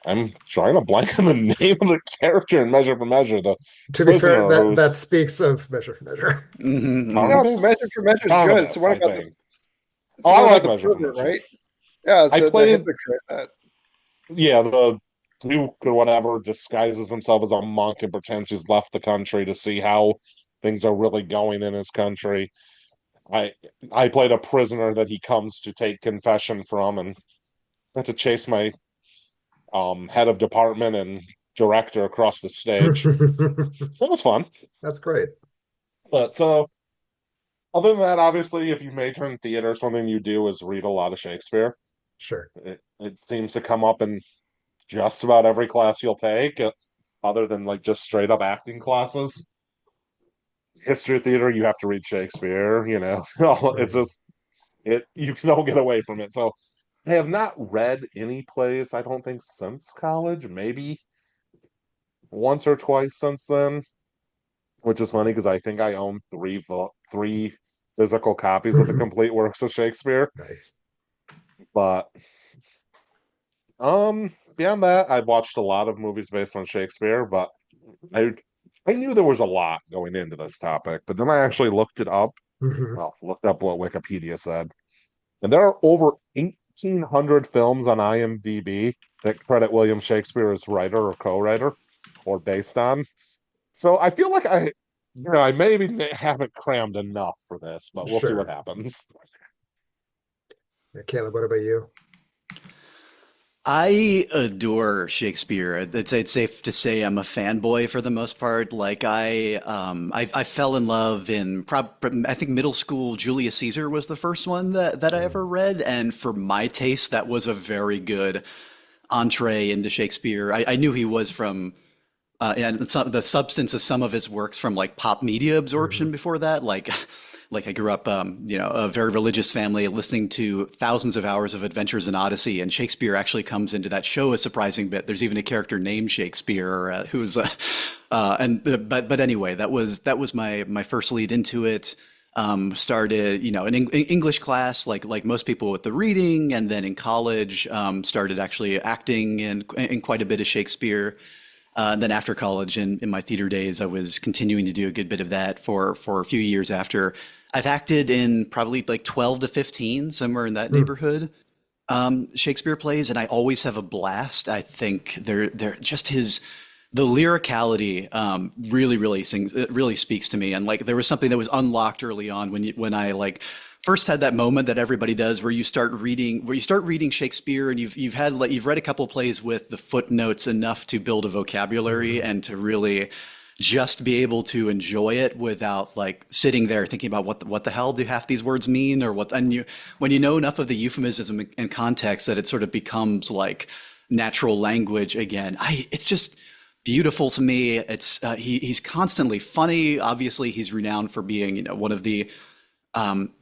I'm trying to blank on the name of the character in Measure for Measure. The To be fair, prisoner that who's that speaks of Measure for Measure. Mhm, mhm. Barnabas? Measure for Measure is good. Barnabas, It's the one I about think. it's Oh, the I one like about the Measure for pervert, Measure. right? Yeah, it's I the played, hypocrite. yeah, the Duke or whatever disguises himself as a monk and pretends he's left the country to see how things are really going in his country. I I played a prisoner that he comes to take confession from, and had to chase my head of department and director across the stage. So it was fun. That's great. But so other than that, obviously, if you major in theater, something you do is read a lot of Shakespeare. Sure. It seems to come up in just about every class you'll take, other than like just straight up acting classes. History of theater, you have to read Shakespeare, it's just you don't get away from it. So I have not read any plays, I don't think, since college, maybe once or twice since then, which is funny because I think I own three physical copies of the complete works of Shakespeare. Nice. But beyond that, I've watched a lot of movies based on Shakespeare, but I knew there was a lot going into this topic, but then I actually looked it up. Mhm. Well, looked up what Wikipedia said. And there are over 1,800 films on IMDb that credit William Shakespeare as writer or co-writer or based on. So I feel like I maybe haven't crammed enough for this, but we'll see what Sure. happens. Caleb, what about you? I adore Shakespeare. It's safe to say I'm a fanboy for the most part. Like I fell in love in I think middle school. Julius Caesar was the first one that I ever read, and for my taste, that was a very good entree into Shakespeare. I knew he was from and the substance of some of his works from like pop media absorption before that. Like I grew up, a very religious family, listening to thousands of hours of Adventures in Odyssey, and Shakespeare actually comes into that show a surprising bit. There's even a character named Shakespeare but anyway, that was my first lead into it. Started, an English class, like most people with the reading, and then in college, started actually acting in quite a bit of Shakespeare. And then after college, in my theater days, I was continuing to do a good bit of that for a few years after. I've acted in probably like 12 to 15, somewhere in that Hmm. neighborhood, Shakespeare plays, and I always have a blast. I think they're just the lyricality really sings, it really speaks to me. And like there was something that was unlocked early on when I like first had that moment that everybody does where you start reading Shakespeare, and you've read a couple plays with the footnotes enough to build a vocabulary Hmm. and to really just be able to enjoy it without like sitting there thinking about what the hell do half these words mean, or what. And you when you know enough of the euphemism and context that it sort of becomes like natural language again. It's just beautiful to me. He's constantly funny. Obviously, he's renowned for being, one of the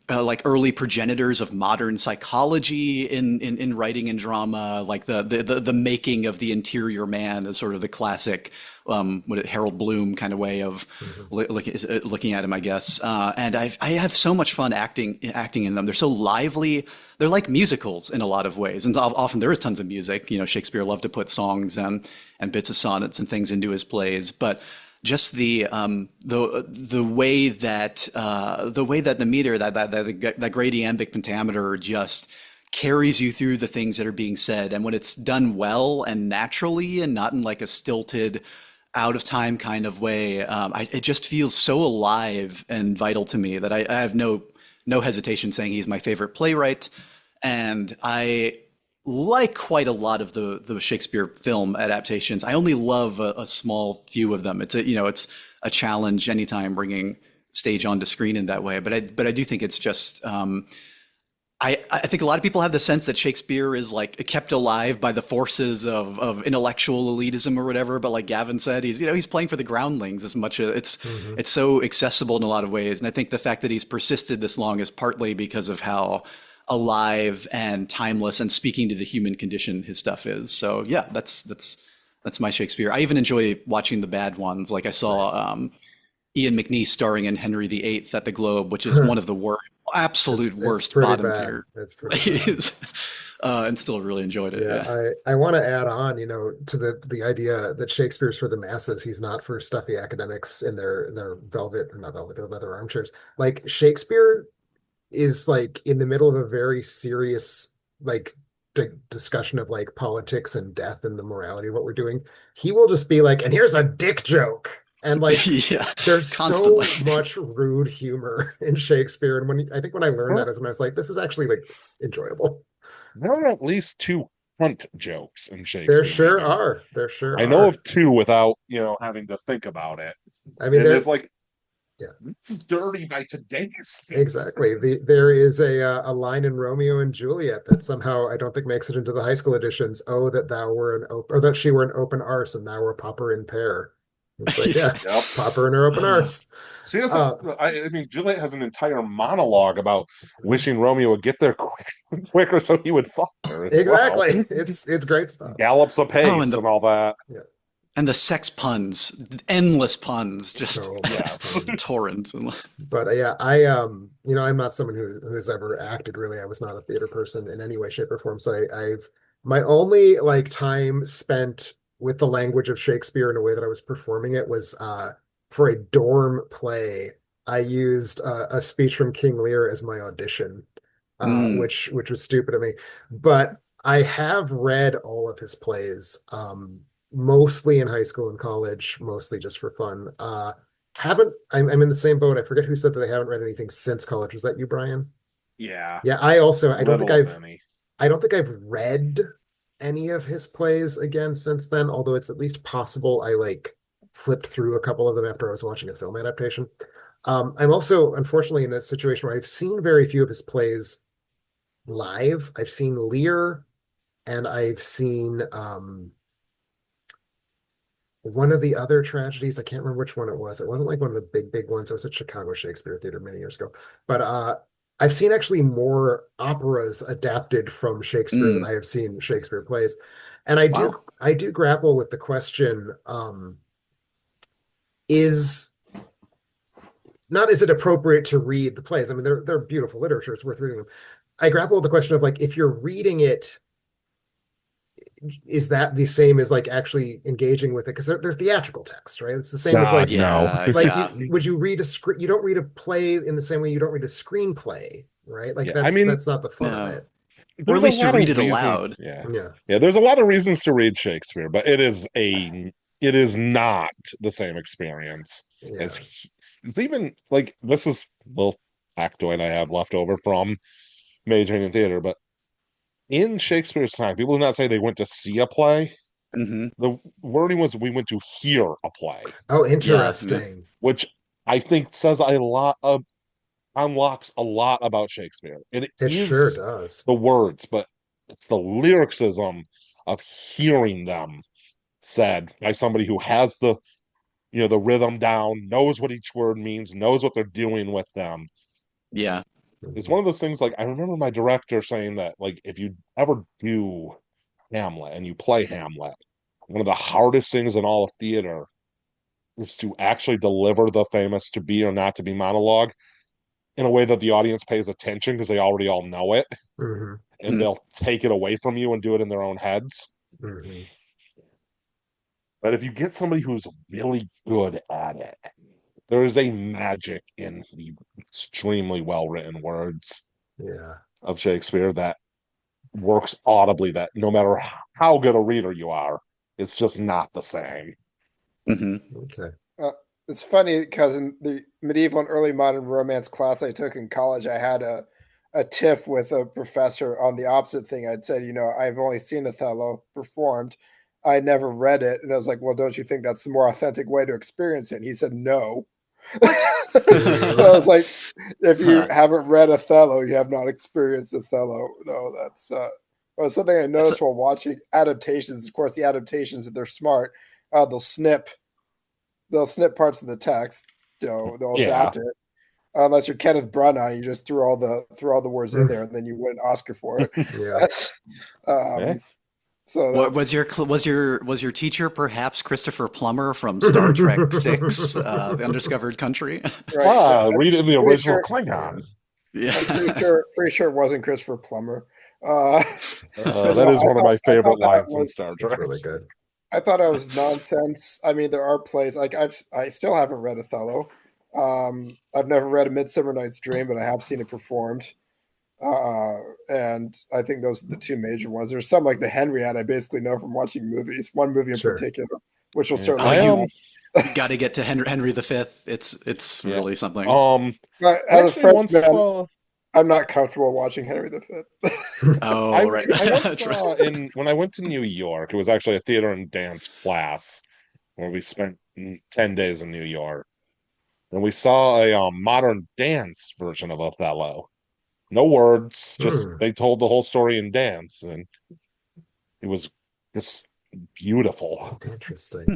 like early progenitors of modern psychology in writing and drama, like the making of the interior man is sort of the classic Harold Bloom kind of way of Hmm. looking at him, I guess. And I have so much fun acting in them. They're so lively. They're like musicals in a lot of ways, and often there is tons of music. Shakespeare loved to put songs and bits of sonnets and things into his plays, but just the way that the meter that great iambic pentameter just carries you through the things that are being said, and when it's done well and naturally and not in like a stilted out of time kind of way, it just feels so alive and vital to me that I have no hesitation saying he's my favorite playwright. And I like quite a lot of the Shakespeare film adaptations. I only love a small few of them. It's a challenge anytime bringing stage onto screen in that way. But I do think it's just I think a lot of people have the sense that Shakespeare is like kept alive by the forces of intellectual elitism or whatever. But like Gavin said, he's playing for the groundlings as much as Hmm. it's so accessible in a lot of ways. And I think the fact that he's persisted this long is partly because of how alive and timeless and speaking to the human condition his stuff is. So yeah, that's my Shakespeare. I even enjoy watching the bad ones. Like I Nice. saw Ian McNeice starring in Henry VIII at the Globe, which is one of the absolute It's worst pretty bottom bad. tier It's pretty bad. plays, and still really enjoyed it. Yeah, Yeah. I want to add on, to the idea that Shakespeare's for the masses. He's not for stuffy academics in their velvet, or not velvet, their leather armchairs. Like Shakespeare is like in the middle of a very serious like discussion of like politics and death and the morality of what we're doing. He will just be like, and here's a dick joke. And like Yeah, there's constantly. so much rude humor in Shakespeare. And I think when I learned There, that is when I was like, this is actually like enjoyable. there are at least two hunt jokes in There Shakespeare, sure maybe. are. There sure I know are. of two without, having to think about it. I mean, And it's there, like, yeah, it's dirty by today's standards. exactly. There is a line in Romeo and Juliet that somehow I don't think makes it into the high school editions. Oh, that thou were an open, or that she were an open arse and thou were popper in pear. It's like, yeah, Yep. popper in her open arse. She has Uh, I mean, Juliet has an entire monologue about wishing Romeo would get there quicker so he would fuck her as well. exactly. It's great stuff. Gallops Oh, and apace and all that. Yeah, the sex puns, endless puns, just so many Yes. puns. torrents. And But yeah, I'm not someone who's ever acted really. I was not a theater person in any way, shape, or form. So I've my only like time spent with the language of Shakespeare in a way that I was performing it was for a dorm play. I used a speech from King Lear as my audition, mm, which was stupid of me. But I have read all of his plays, mostly in high school and college, mostly just for fun. Haven't I'm in the same boat. I forget who said that they haven't read anything since college. Was that you, Brian? Yeah. Yeah, I also Little if any. I don't think I've read any of his plays again since then, although it's at least possible I like flipped through a couple of them after I was watching a film adaptation. I'm also unfortunately in a situation where I've seen very few of his plays live. I've seen Lear and I've seen one of the other tragedies. I can't remember which one it was. It wasn't like one of the big ones. It was at Chicago Shakespeare Theater many years ago. But I've seen actually more operas adapted from Shakespeare than mm. I have seen Shakespeare plays. And Wow. I do grapple with the question, is not is it appropriate to read the plays. I mean, they're beautiful literature. It's worth reading them. I grapple with the question of like, if you're reading it, is that the same as like actually engaging with it? Because they're theatrical text, right? It's the same as God, like no. Yeah. would you read a script? You don't read a play in the same way you don't read a screenplay, right? Like Yeah, I mean, that's not the fun of No. it. Or there's at a least you lot read of it reasons. aloud. Yeah. Yeah. Yeah, there's a lot of reasons to read Shakespeare, but it is not the same experience Yeah. as it's even like this is little factoid I have left over from majoring in theater, but in Shakespeare's time, people do not say they went to see a play. Hmm. The wording was we went to hear a play, Oh, Yeah. Yeah. interesting. which I think says a lot of unlocks a lot about Shakespeare. It It sure is does. the words, but it's the lyricism of hearing them said by somebody who has the rhythm down, knows what each word means, knows what they're doing with them. Yeah. It's Mhm. one of those things like I remember my director saying that like if you ever do Hamlet and you play Hamlet, one of the hardest things in all of theater is to actually deliver the famous to be or not to be monologue in a way that the audience pays attention because they already all know it Mhm. and they'll take it away from you and do it in their own heads. Mhm. But if you get somebody who's really good at it, there is a magic in the extremely well written words Yeah. of Shakespeare that works audibly, that no matter how good a reader you are, it's just not the same. Hmm. Okay. Uh, it's funny because in the medieval and early modern romance class I took in college, I had a tiff with a professor on the opposite thing. I'd said, I've only seen Othello performed. I never read it. And I was like, well, don't you think that's the more authentic way to experience it? And he said, no. What? I was like, if you Huh. haven't read Othello, you have not experienced Othello. No, that's well, something I That's a, noticed while watching adaptations. Of course, the adaptations, if they're smart, they'll snip parts of the text. They'll Yeah. adapt it. Unless you're Kenneth Branagh, you just threw all the words in there, and then you win an Oscar for it. Yeah. That's Eh? so what was that's your teacher perhaps Christopher Plummer from Star Trek Six, The Undiscovered Country? right. No, I'm Read it in the pretty original sure. Klingon. I'm Yeah. pretty sure it wasn't Christopher Plummer. Uh, but no, That is one of my I thought favorite that lines in Star was It's Trek. really good. I thought it was nonsense. I mean, there are plays like I still haven't read Othello. I've never read A Midsummer Night's Dream, but I have seen it performed. And I think those are the two major ones. There's some like the Henriette I basically know from watching movies. One movie in Sure. particular, which will Yeah. Oh, certainly I come am. you got to get to Henry V. It's Yeah. really something. But I as a actually once Frenchman, saw. I'm not comfortable watching Henry V. Oh, right. I once True. saw in when I went to New York. It was actually a theater and dance class where we spent 10 days in New York, and we saw a modern dance version of Othello. No words, just Hmm. they told the whole story in dance, and it was just beautiful. Interesting. I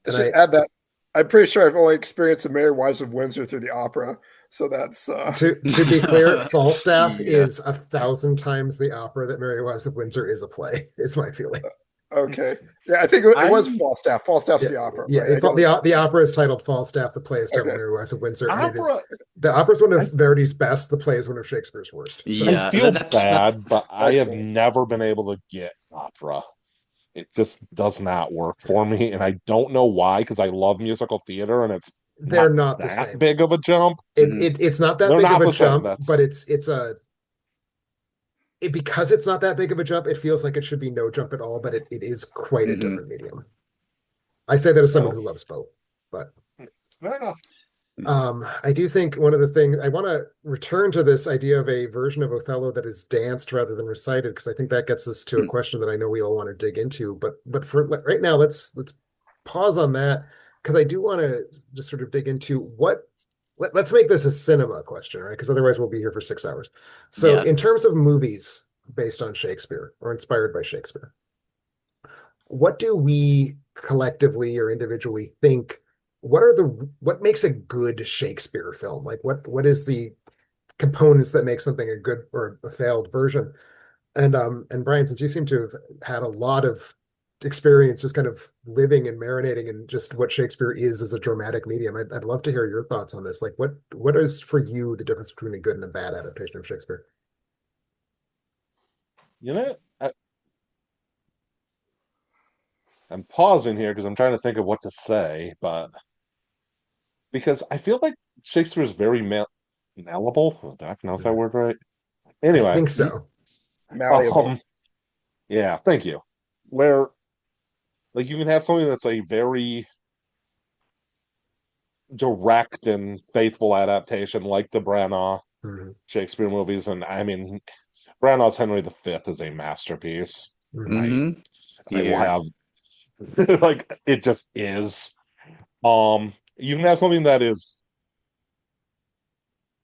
And should add that I'm pretty sure I've only experienced the Merry Wives of Windsor through the opera. So that's to be clear, Falstaff Yeah. is 1,000 times the opera that Mary Wives of Windsor is a play, is my feeling. okay. Yeah, I think it was I Falstaff. Falstaff's Yeah, the opera, yeah. right? I got it. The opera is titled Falstaff. The play is titled Okay. Mary Wives of Windsor, and it is opera. the opera is one of I Verdi's best. The play is one of Shakespeare's worst. So I Yeah. feel That bad, but I have Excellent. never been able to get opera. It just does not work for me, and I don't know why. Because I love musical theater, and it's they're not not the that same. big of a jump. It's not that They're big of not a the same. jump, but That's because it's not that big of a jump, it feels like it should be no jump at all, but it is quite a Mhm. different medium. I say that as someone oh, who loves both, but fair enough. I do think one of the things I want to return to this idea of a version of Othello that is danced rather than recited, because I think that gets us to a question that I know we all want to dig into. But for right now, let's pause on that because I do want to just sort of dig into let's make this a cinema question, right? Because otherwise we'll be here for 6 hours. So Yeah. in terms of movies based on Shakespeare or inspired by Shakespeare, what do we collectively or individually think? What makes a good Shakespeare film? Like what is the components that make something a good or a failed version? And Brian, since you seem to have had a lot of experience, just kind of living and marinating in just what Shakespeare is as a dramatic medium. I'd love to hear your thoughts on this. Like, what is for you the difference between a good and a bad adaptation of Shakespeare? You know, I'm pausing here because I'm trying to think of what to say, but because I feel like Shakespeare is very malleable. Did I pronounce that word right? I Anyway, think so. Malleable. yeah, thank you. Where like you can have something that's a very direct and faithful adaptation, like the Branagh Mhm. Shakespeare movies, and I mean, Branagh's Henry V is a masterpiece. Mhm. Mm-hmm. I will Here. have like it just is. You can have something that is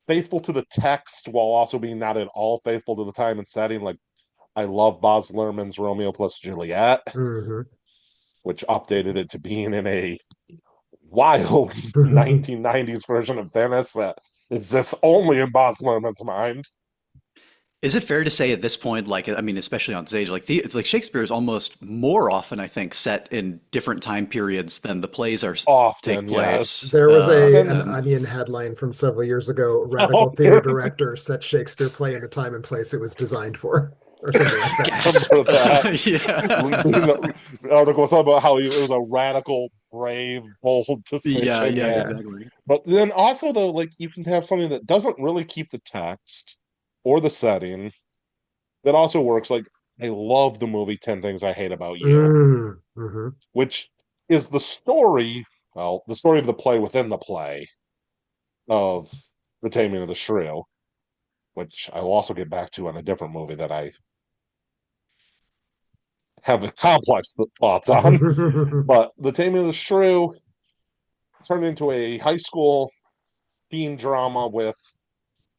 faithful to the text while also being not at all faithful to the time and setting. Like I love Baz Luhrmann's Romeo plus Juliet, Mhm. which updated it to being in a wild 1990s version of Venice that exists only in Baz Luhrmann's mind. Is it fair to say at this point, like, I mean, especially on stage, like Shakespeare is almost more often, I think, set in different time periods than the plays are take Often, yes. place. There was a And an And Onion headline from several years ago. oh, Radical theater director set Shakespeare play in the time and place it was designed for, or something like that. gasp. remember that. Yeah. The article was about how it was a radical, brave, bold Yeah, decision. yeah, Yeah. exactly. But then also, though, like you can have something that doesn't really keep the text or the setting that also works. Like, I love the movie 10 Things I Hate About You, Mm-hmm. which is the story, well, the story of the play within the play of The Taming of the Shrew, which I will also get back to on a different movie that I have complex thoughts on. But The Taming of the Shrew turned into a high school teen drama with,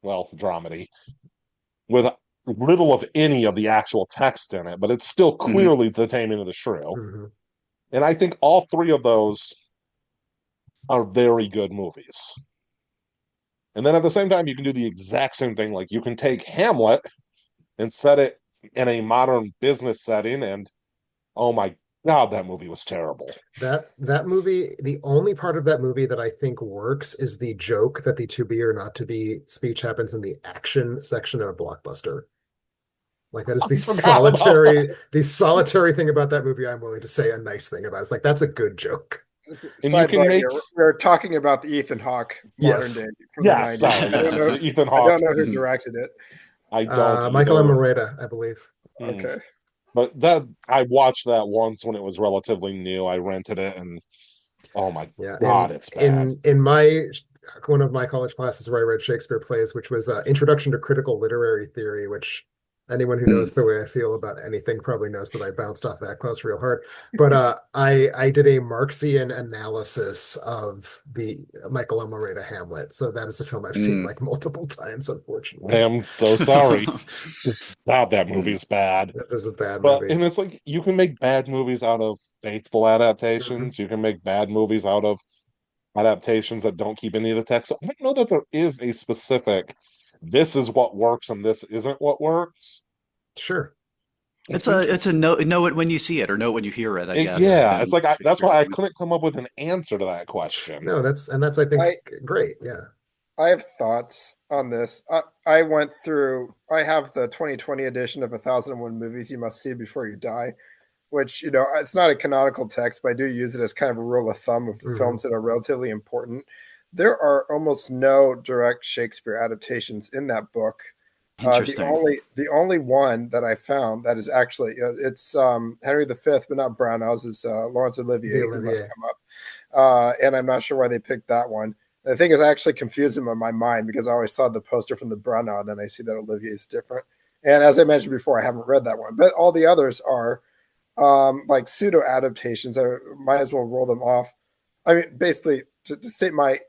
well, dramedy, with little of any of the actual text in it, but it's still Hmm. clearly The Taming of the Shrew. Mhm. And I think all three of those are very good movies. And then at the same time, you can do the exact same thing. Like you can take Hamlet and set it in a modern business setting, and oh my God, that movie was terrible. That movie, the only part of that movie that I think works is the joke that the to be or not to be speech happens in the action section of a blockbuster. Like that is I forgot about that. the solitary thing about that movie I'm willing to say a nice thing about. It's like that's a good joke. And you can Sidebar make, here. We're talking about the Ethan Hawke modern Yes. day from the yeah, 90s. sorry, yes, the Ethan I Hawke. don't know who directed it. I don't Michael either. Amoreda, I believe. Hmm. Okay. But that I watched that once when it was relatively new. I rented it, and oh my Yeah, God, it's bad. in my one of my college classes where I read Shakespeare plays, which was Introduction to Critical Literary Theory, which anyone who knows the way I feel about anything probably knows that I bounced off that class real hard. But I did a Marxian analysis of the Michael Almereyda Hamlet, so that is a film I've seen Mm. like multiple times, I unfortunately. am so sorry. Just God, that movie's bad. That is a bad But movie. and it's like you can make bad movies out of faithful Mhm. adaptations. You can make bad movies out of adaptations that don't keep any of the text. So I don't know that there is a specific this is what works and this isn't what works. Sure. I think It's a know it when you see it or know it when you hear it, I guess. yeah, it's And like that's Shakespeare why I movies. couldn't come up with an answer to that question. No, that's I think I great. Yeah. I have thoughts on this. I went through. I have the 2020 edition of 1001 Movies You Must See Before You Die, which it's not a canonical text, but I do use it as kind of a rule of thumb of Mhm. films that are relatively important. There are almost no direct Shakespeare adaptations in that book. The Interesting. only one that I found that is actually it's Henry V, but not Brownell's is Laurence The Olivier, who must Olivier. come up, and I'm not sure why they picked that one. The thing is, I actually confused them in my mind because I always saw the poster from the Brownell, and then I see that Olivier is different. And as I mentioned before, I haven't read that one, but all the others are like pseudo adaptations. I might as well roll them off. I mean, basically, to state my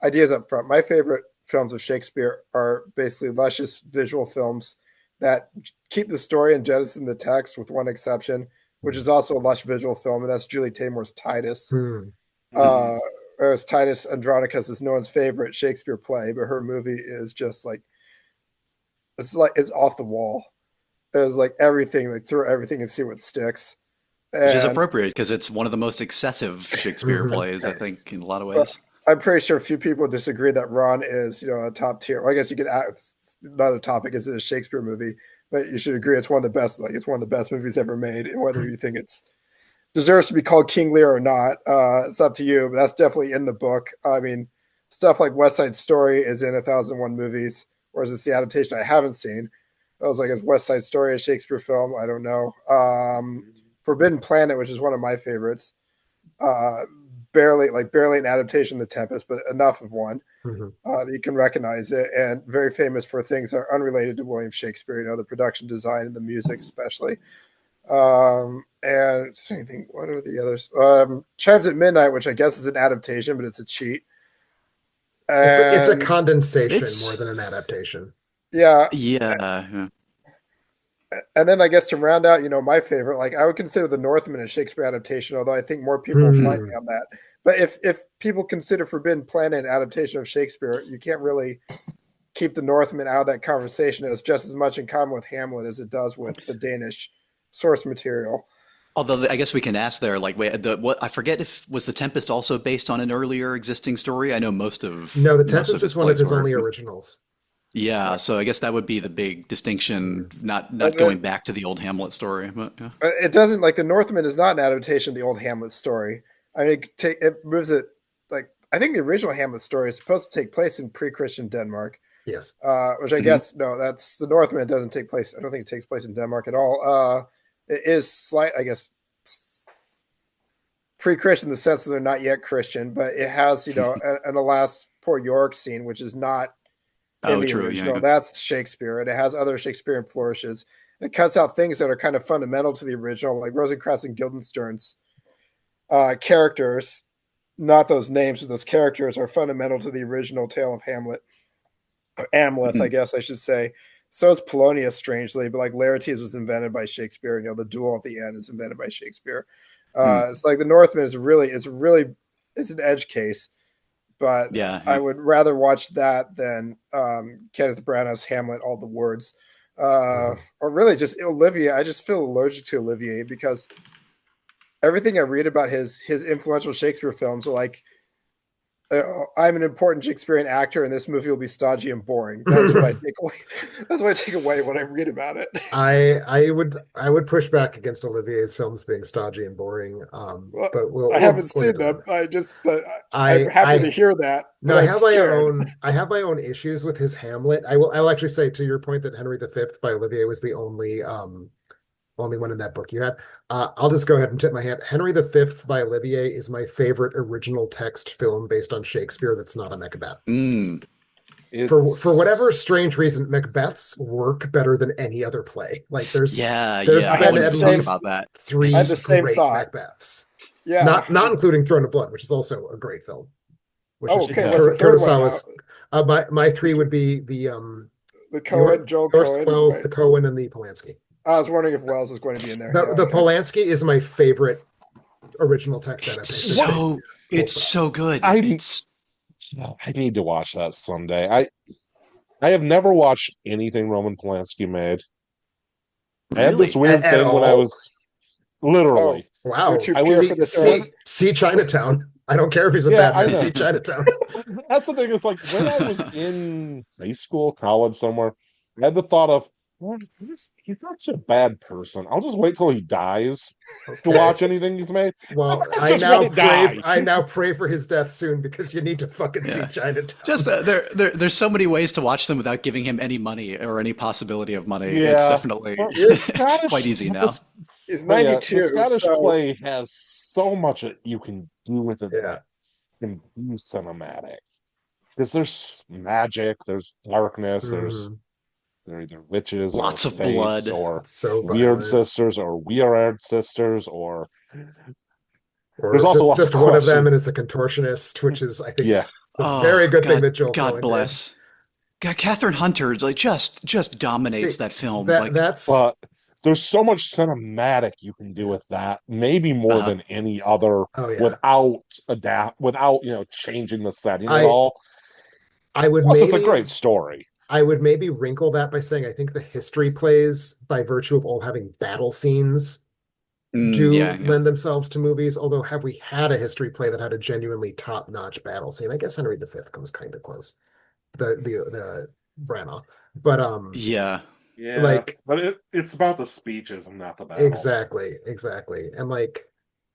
ideas up front, my favorite films of Shakespeare are basically luscious visual films that keep the story and jettison the text, with one exception, which is also a lush visual film, and that's Julie Taymor's Titus. Hmm. Mm. Uh, whereas Titus Andronicus is no one's favorite Shakespeare play, but her movie is just like it's off the wall. It was like everything, like throw everything and see what sticks. Which is And appropriate because it's one of the most excessive Shakespeare Mhm. plays, I think, in a lot of but ways. I'm pretty sure a few people disagree that Ron is, a top tier. Well, I guess you could add another topic is it a Shakespeare movie, but you should agree it's one of the best. Like it's one of the best movies ever made. And whether you think it's deserves to be called King Lear or not, it's up to you. But that's definitely in the book. I mean, stuff like West Side Story is in 1001 movies, whereas it's the adaptation I haven't seen. I was like, is West Side Story a Shakespeare film? I don't know. Forbidden Planet, which is one of my favorites, uh, barely an adaptation of The Tempest, but enough of one Mhm. that you can recognize it, and very famous for things that are unrelated to William Shakespeare. The production design and the music, especially. And anything. What are the others? Chimes at Midnight, which I guess is an adaptation, but it's a cheat. It's a And condensation more It's than an adaptation. yeah, yeah. and then I guess to round out, my favorite, like I would consider The Northman a Shakespeare adaptation, although I think more people will fight Hmm. me on that. But if people consider Forbidden Planet an adaptation of Shakespeare, you can't really keep The Northman out of that conversation. It has just as much in common with Hamlet as it does with the Danish source material. Although I guess we can ask there, like, wait, what I forget if was The Tempest also based on an earlier existing story? I know No, The most of Tempest his is one of plays his were. only originals. Yeah, so I guess that would be the big distinction, Mhm. not And going then back to the old Hamlet story. But yeah. it doesn't like The Northman is not an adaptation of the old Hamlet story. I mean, it moves it like I think the original Hamlet story is supposed to take place in pre-Christian Denmark, Yes. which I Mhm. guess no, that's The Northman doesn't take place. I don't think it takes place in Denmark at all. It is slight, I guess, pre-Christian in the sense that they're not yet Christian, but it has an alas poor York scene, which is not in Oh, the true. Yeah, original. yeah. That's Shakespeare, and it has other Shakespearean flourishes. It cuts out things that are kind of fundamental to the original, like Rosencrantz and Guildenstern's characters. Not those names, but those characters are fundamental to the original tale of Hamlet, or Amleth, I Mhm. guess I should say. So is Polonius, strangely, but like Laertes was invented by Shakespeare. The duel at the end is invented by Shakespeare. Mm. It's like the Northman it's an edge case, but Yeah, I yeah. would rather watch that than Kenneth Branagh's Hamlet, all the words, Mhm. or really just Olivier. I just feel allergic to Olivier because everything I read about his influential Shakespeare films are like, I'm an important Shakespearean actor, and this movie will be stodgy and boring. That's what I take away. That's what I take away when I read about it. I would push back against Olivier's films being stodgy and boring. Well, But I we'll haven't we'll get seen to them. that. I'm I happy to I hear that, no, but I'm scared. I have my own issues with his Hamlet. I'll actually say to your point that Henry V by Olivier was the only one in that book you had. I'll just go ahead and tip my hand. Henry V by Olivier is my favorite original text film based on Shakespeare that's not a Macbeth. Mm. For whatever It's strange reason, Macbeths work better than any other play. Like Yeah, there's yeah. I I had been the wanted at to talk same. least about that. I had three the same great thought. Macbeths. Yeah. Not including Throne of Blood, which is also a great film, which Oh, is okay. yeah. What's the third one now? Kurosawa's. My three would be the The your Cohen, Joel Orson Cohen. Welles, Wait, the Cohen, and the Polanski. I was wondering if Wells is going to be in there. The Yeah. the Okay. Polanski is my favorite original text It's adaptation of what so Shakespeare. Full it's stop. so good. I It's I need to watch that someday. I have never watched anything Roman Polanski made. I had this really weird At thing when I all? was Oh, literally you're Wow. too I pure for was this earth. See Chinatown. I don't care if he's a yeah, bad I man. know. See Chinatown. That's the thing. It's like when I was in high school, college, somewhere, I had the thought of, well, he's not such a bad person. I'll just wait till he dies to Okay. watch anything he's made. Well, I just won't die. I now pray for his death soon because you need to fucking see yeah. Just Chinatown. there's so many ways to watch them without giving him any money or any possibility of money. It's Yeah, definitely but You're, the quite Scottish, easy but now. he's but yeah, the 92, Scottish so play has so much that you can do with it Yeah. that can be cinematic. Because there's magic, there's darkness, Mhm. they're either witches or Lots of fates blood. or It's so weird violent. sisters or weird sisters or there's Or also lots of just one of them and questions. it's a contortionist, which is I think Yeah. the very Oh, good thing that Joel God Cohen did. bless. God, Catherine Hunter like just dominates See, that film. that Like, that's But there's so much cinematic you can do with that, maybe more uh, than any other oh yeah. without, changing the setting at I all. I would Plus, it's a great maybe story. I would maybe wrinkle that by saying I think the history plays, by virtue of all having battle scenes, do Yeah, yeah. lend themselves to movies. Although, have we had a history play that had a genuinely top-notch battle scene? I guess Henry V comes kind of close. The Branagh, but Yeah. Yeah, like but it's about the speeches and not the battles. exactly, and like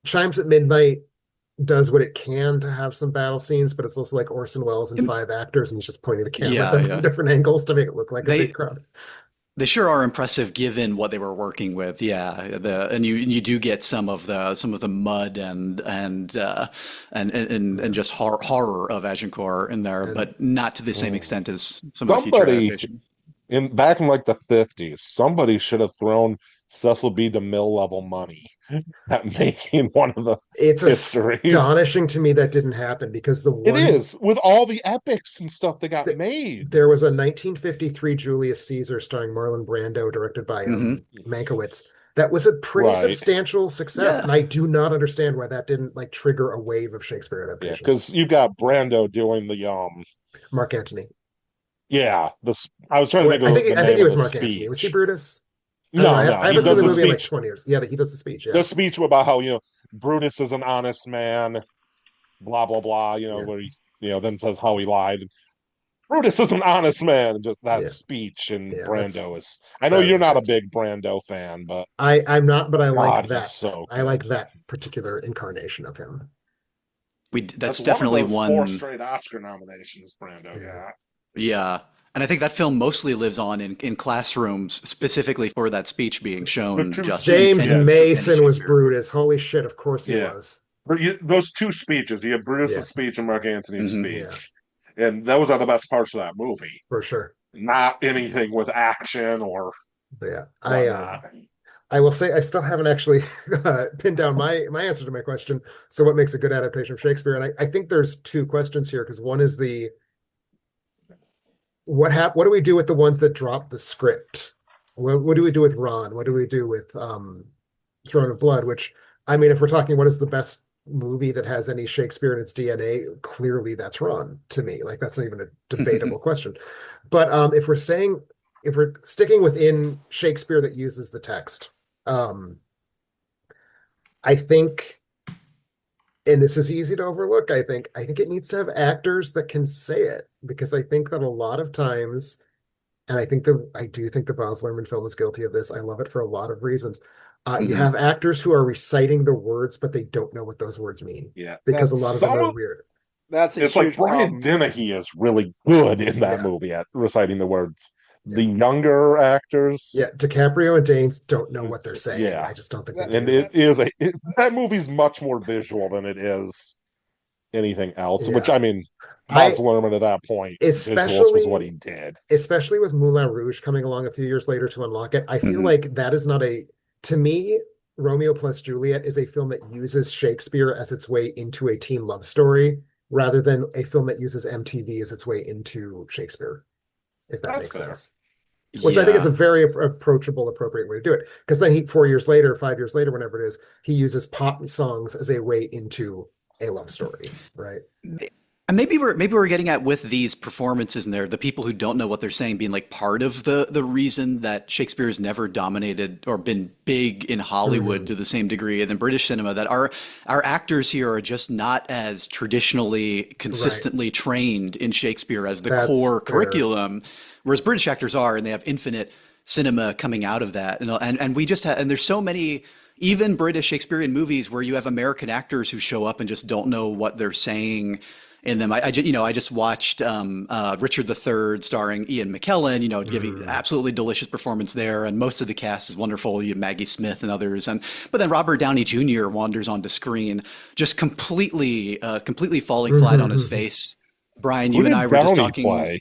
Chimes at Midnight does what it can to have some battle scenes, but it's also like Orson Welles and Um, five actors, and he's just pointing the camera at Yeah, them from yeah. different angles to make it look like a big They crowd. they sure are impressive given what they were working with. Yeah, and you do get some of the mud and Yeah. just horror of Agincourt in there, And but not to the same Mm. extent as some of the future Somebody adaptations. in back in like the 50s, somebody should have thrown Cecil B. DeMille level money at making one of the it's histories. astonishing to me that didn't happen because It is with all the epics and stuff that got th made. there was a 1953 Julius Caesar starring Marlon Brando, directed by Hmm. Mankiewicz. That was a pretty Right. substantial success, Yeah. and I do not understand why that didn't like trigger a wave of Shakespeare Yeah, adaptations. because you got Brando doing the Mark Antony. yeah, I was trying to Wait, think of the I think name it of was the Mark Antony. Was he speech. Brutus? I don't know. No, no, I he haven't seen does the the movie in like speech. 20 years. Yeah, he does the speech. Yeah, The speech about how, Brutus is an honest man, blah blah blah, yeah, where he, then says how he lied. Brutus is an honest man. Just that yeah, speech, and yeah. Brando is. I know That is you're a not a great speech. big Brando fan, but I'm not, but I like God, he's that. so I like good. that particular incarnation of him. That's That's one of definitely those four one. straight Oscar nominations Brando Yeah. got. Yeah. And I think that film mostly lives on in classrooms specifically for that speech being The shown two just in James yeah, any Mason was Shakespeare movie. Brutus. Holy shit! Of course he yeah. was. But those two speeches, you have Yeah, Brutus's speech and Mark Antony's Hmm. yeah, speech, and those are the best parts of that movie. for sure. Not anything with action or But yeah, whatnot. I will say I still haven't actually pinned down my answer to my question. So what makes a good adaptation of Shakespeare? And I think there's two questions here because one is the what do we do with the ones that drop the script? What do we do with Ron? What do we do with Throne of Blood? Which I mean, if we're talking what is the best movie that has any Shakespeare in its DNA, clearly that's Ron to me. Like that's not even a debatable question. But if we're sticking within Shakespeare that uses the text, um, I think, and this is easy to overlook, I think it needs to have actors that can say it because I think that a lot of times, and I do think the Baz Luhrmann film is guilty of this. I love it for a lot of reasons. You Hmm. have actors who are reciting the words, but they don't know what those words mean Yeah, because a that's lot of them some are of. weird. That's a It's like huge Brian problem. Dennehy is really good in that Yeah, movie at reciting the words. yeah, The younger actors, yeah. DiCaprio and Danes don't know what they're saying. yeah, I just don't think they That, and do. it is that movie's much more visual than it is anything else. Which Yeah, I mean, Baz I Luhrmann at that point, visuals was what especially he did. especially with Moulin Rouge coming along a few years later to unlock it, I feel Hmm. like that is not to me, Romeo plus Juliet is a film that uses Shakespeare as its way into a teen love story rather than a film that uses MTV as its way into Shakespeare, if that That's makes fair. sense. Which I think is a Yeah. very approachable, appropriate way to do it. Because then 4 years later, 5 years later, whenever it is, he uses pop songs as a way into a love story, right? And maybe we're getting at with these performances in there, the people who don't know what they're saying being like part of the reason that Shakespeare has never dominated or been big in Hollywood Mhm. to the same degree than British cinema, that our actors here are just not as traditionally Right. consistently trained in Shakespeare as the That's core fair. curriculum, whereas British actors are, and they have infinite cinema coming out of that. And we just have, and there's so many even British Shakespearean movies where you have American actors who show up and just don't know what they're saying in them. I just watched Richard III starring Ian McKellen, giving Mhm. absolutely delicious performance there, and most of the cast is wonderful. You have Maggie Smith and others, but then Robert Downey Jr. wanders onto screen, just completely falling flat on his Mhm. face. Brian, Who you and I did were just Downey talking. play?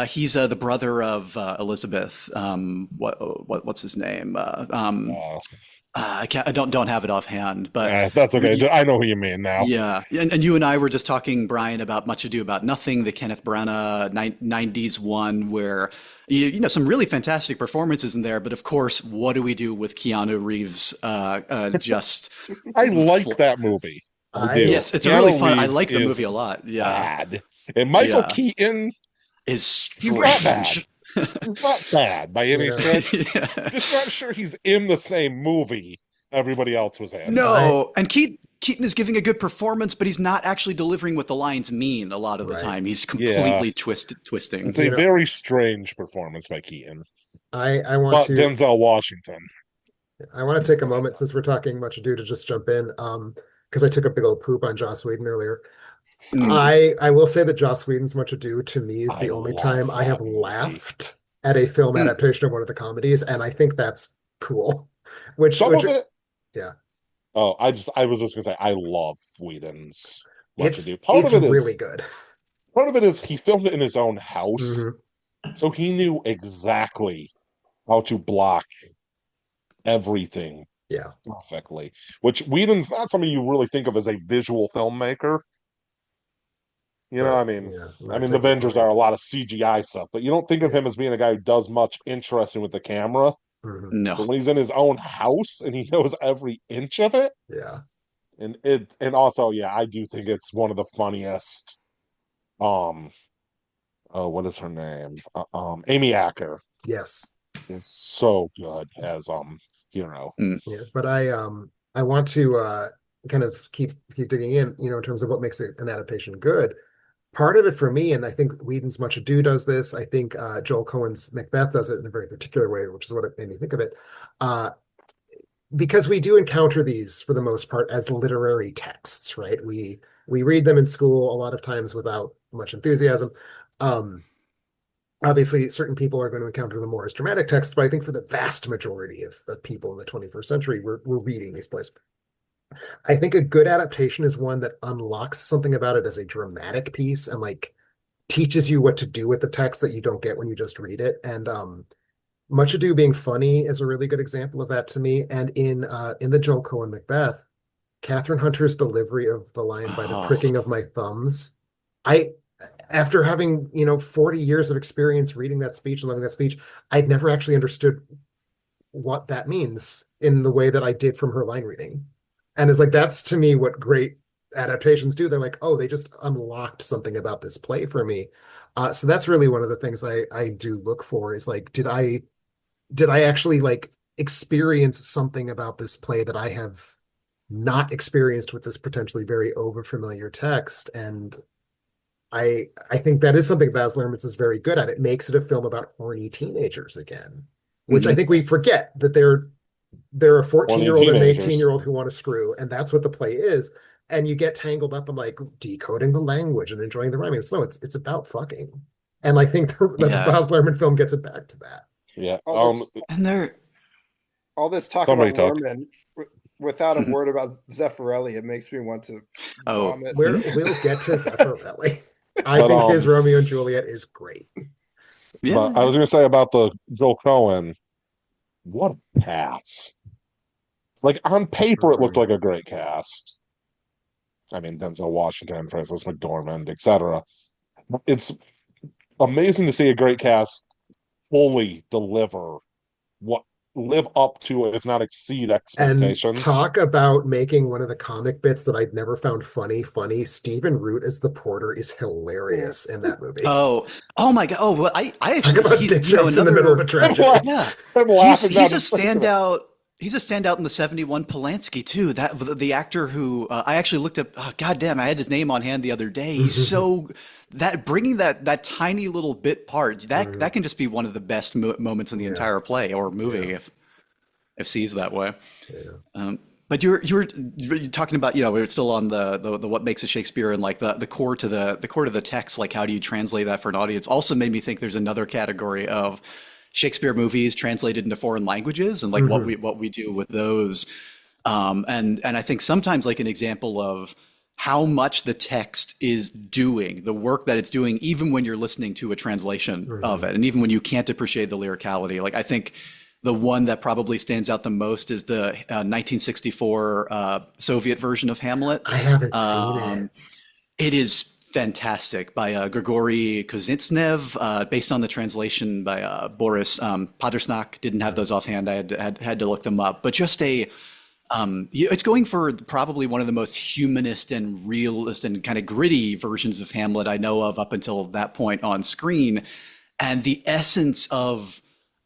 He's the brother of Elizabeth. What's his name? Uh, I don't have it offhand, but that's okay. we, I know who you mean now. yeah, and you and I were just talking, Brian, about Much Ado About Nothing, the Kenneth Branagh 90s one, where some really fantastic performances in there. But of course, what do we do with Keanu Reeves? Just I fl like that movie. I do. I yes, it's a really Keanu fun. I Reeves like the is movie a lot. Yeah, bad, and Michael yeah, Keaton, is he's not bad. strange. He's not bad by you any know stretch. Yeah. Just not sure he's in the same movie everybody else was handed. No, and Keaton is giving a good performance, but he's not actually delivering what the lines mean a lot of the time. He's completely twisting. It's a very strange performance by Keaton. I want to Denzel Washington. I want to take a moment since we're talking Much Ado to just jump in, because I took a big old poop on Joss Whedon earlier. I will say that Joss Whedon's Much Ado to me is the only time I have laughed at a film adaptation of one of the comedies, and I think that's cool. Some of it, yeah. Oh, I was just gonna say I love Whedon's Much Ado. It's really good. Part of it is he filmed it in his own house, so he knew exactly how to block everything perfectly. Which Whedon's not somebody you really think of as a visual filmmaker. You know, I mean, the Avengers are a lot of CGI stuff, but you don't think of him as being a guy who does much interesting with the camera. No. But when he's in his own house and he knows every inch of it. Yeah. And also, I do think it's one of the funniest. What is her name? Amy Acker. Yes. Is so good as hero. Yeah, but I want to kind of keep digging in, in terms of what makes an adaptation good. Part of it for me, and I think Whedon's Much Ado does this. I think Joel Coen's Macbeth does it in a very particular way, which is what it made me think of it. Because we do encounter these for the most part as literary texts, right? We read them in school a lot of times without much enthusiasm. Obviously, certain people are going to encounter them more as dramatic texts, but I think for the vast majority of people in the 21st century, we're reading these plays. I think a good adaptation is one that unlocks something about it as a dramatic piece and like teaches you what to do with the text that you don't get when you just read it. And Much Ado being funny is a really good example of that to me. And in the Joel Coen Macbeth, Catherine Hunter's delivery of the line by the pricking of my thumbs, after having 40 years of experience reading that speech and loving that speech, I'd never actually understood what that means in the way that I did from her line reading. And it's like, that's to me what great adaptations do. They're like, oh, they just unlocked something about this play for me. So that's really one of the things I do look for is like, did I actually like experience something about this play that I have not experienced with this potentially very overfamiliar text? And I think that is something Baz Luhrmann is very good at. It makes it a film about horny teenagers again, which I think we forget that they're a 14-year-old and an 18-year-old who want to screw, and that's what the play is. And you get tangled up in like decoding the language and enjoying the rhyming. It's about fucking. And I think the Baz Luhrmann film gets it back to that. Yeah. All this talk about Luhrmann without a word about Zeffirelli, it makes me want to vomit. We'll get to Zeffirelli. I think his Romeo and Juliet is great. Yeah. But I was going to say about the Joel Coen, what a cast. Like, on paper, it looked like a great cast. I mean, Denzel Washington, Frances McDormand, etc. It's amazing to see a great cast fully live up to, if not exceed expectations. And talk about making one of the comic bits that I'd never found funny. Stephen Root as the porter is hilarious in that movie. Oh my god! Oh, well, I actually talk about dick jokes in the middle of a tragedy. Yeah, he's a standout. He's a standout in the 71 Polanski too. That the actor who I actually looked up. Oh, goddamn, I had his name on hand the other day. He's so bringing that tiny little bit part that can just be one of the best moments in the entire play or movie if sees that way. Yeah. But you're talking about we're still on the what makes a Shakespeare and like the core to the text, like how do you translate that for an audience? Also made me think there's another category of Shakespeare movies translated into foreign languages and like what we do with those. And I think sometimes like an example of how much the text is doing, the work that it's doing, even when you're listening to a translation of it, and even when you can't appreciate the lyricality. Like I think the one that probably stands out the most is the 1964 Soviet version of Hamlet. I haven't seen it. It is fantastic by Grigory Kuznetsov, based on the translation by Boris Padersnak. Didn't have those offhand. I had to look them up. But just it's going for probably one of the most humanist and realist and kind of gritty versions of Hamlet I know of up until that point on screen. And the essence of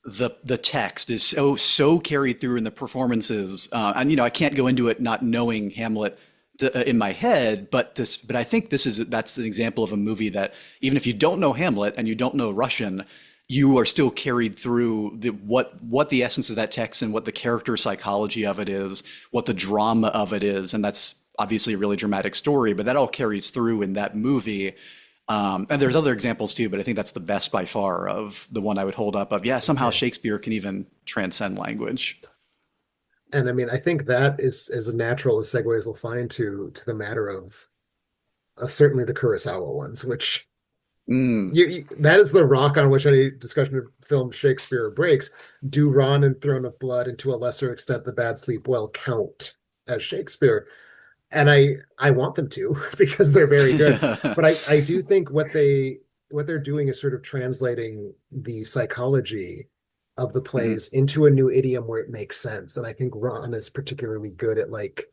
the text is so carried through in the performances, and I can't go into it not knowing Hamlet in my head, but I think that's an example of a movie that even if you don't know Hamlet and you don't know Russian, you are still carried through what the essence of that text and what the character psychology of it is, what the drama of it is, and that's obviously a really dramatic story, but that all carries through in that movie. And there's other examples too, but I think that's the best by far of the one I would hold up of, yeah, somehow Yeah. Shakespeare can even transcend language. And I mean, I think that is as natural a segue as we'll find to the matter of certainly the Kurosawa ones, which Mm. that is the rock on which any discussion of film Shakespeare breaks. Do Ron and Throne of Blood, and to a lesser extent, The Bad Sleep Well, count as Shakespeare? And I want them to because they're very good. But I do think what they're doing is sort of translating the psychology of the Mhm. plays into a new idiom where it makes sense. And I think Ron is particularly good at like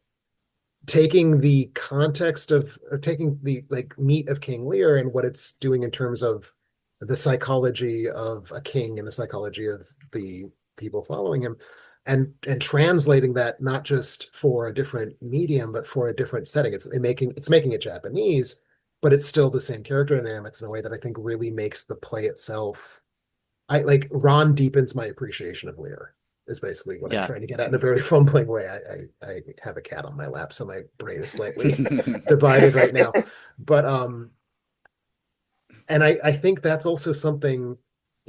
taking the context of or taking the like meat of King Lear and what it's doing in terms of the psychology of a king and the psychology of the people following him and translating that not just for a different medium but for a different setting. It's making it Japanese, but it's still the same character dynamics in a way that I think really makes the play itself. I like Ron deepens my appreciation of Lear is basically what I'm Yeah. trying to get at in a very fumbling way. I have a cat on my lap, so my brain is slightly divided right now. But and I think that's also something,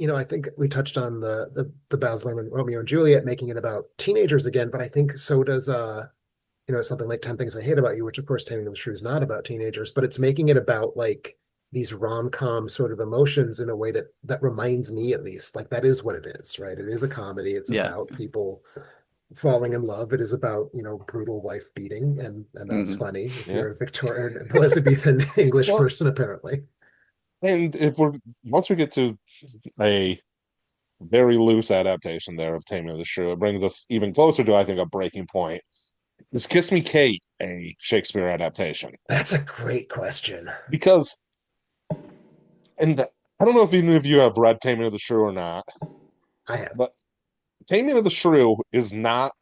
I think we touched on the Baz Luhrmann Romeo and Juliet making it about teenagers again, but I think so does something like 10 Things I Hate About You, which of course Taming of the Shrew is not about teenagers, but it's making it about like these rom-com sort of emotions in a way that reminds me at least like that is what it is, right? It is a comedy. It's Yeah. about people falling in love. It is about, brutal wife beating, and that's Hmm. funny if Yeah. you're a Victorian Elizabethan English Well, person, apparently. and if we're once we get to a very loose adaptation there of Taming of the Shrew, it brings us even closer to, I think, a breaking point. Is Kiss Me Kate a Shakespeare adaptation? That's a great question. Because, I don't know if any of you have read Taming of the Shrew or not, I have. but Taming of the Shrew is not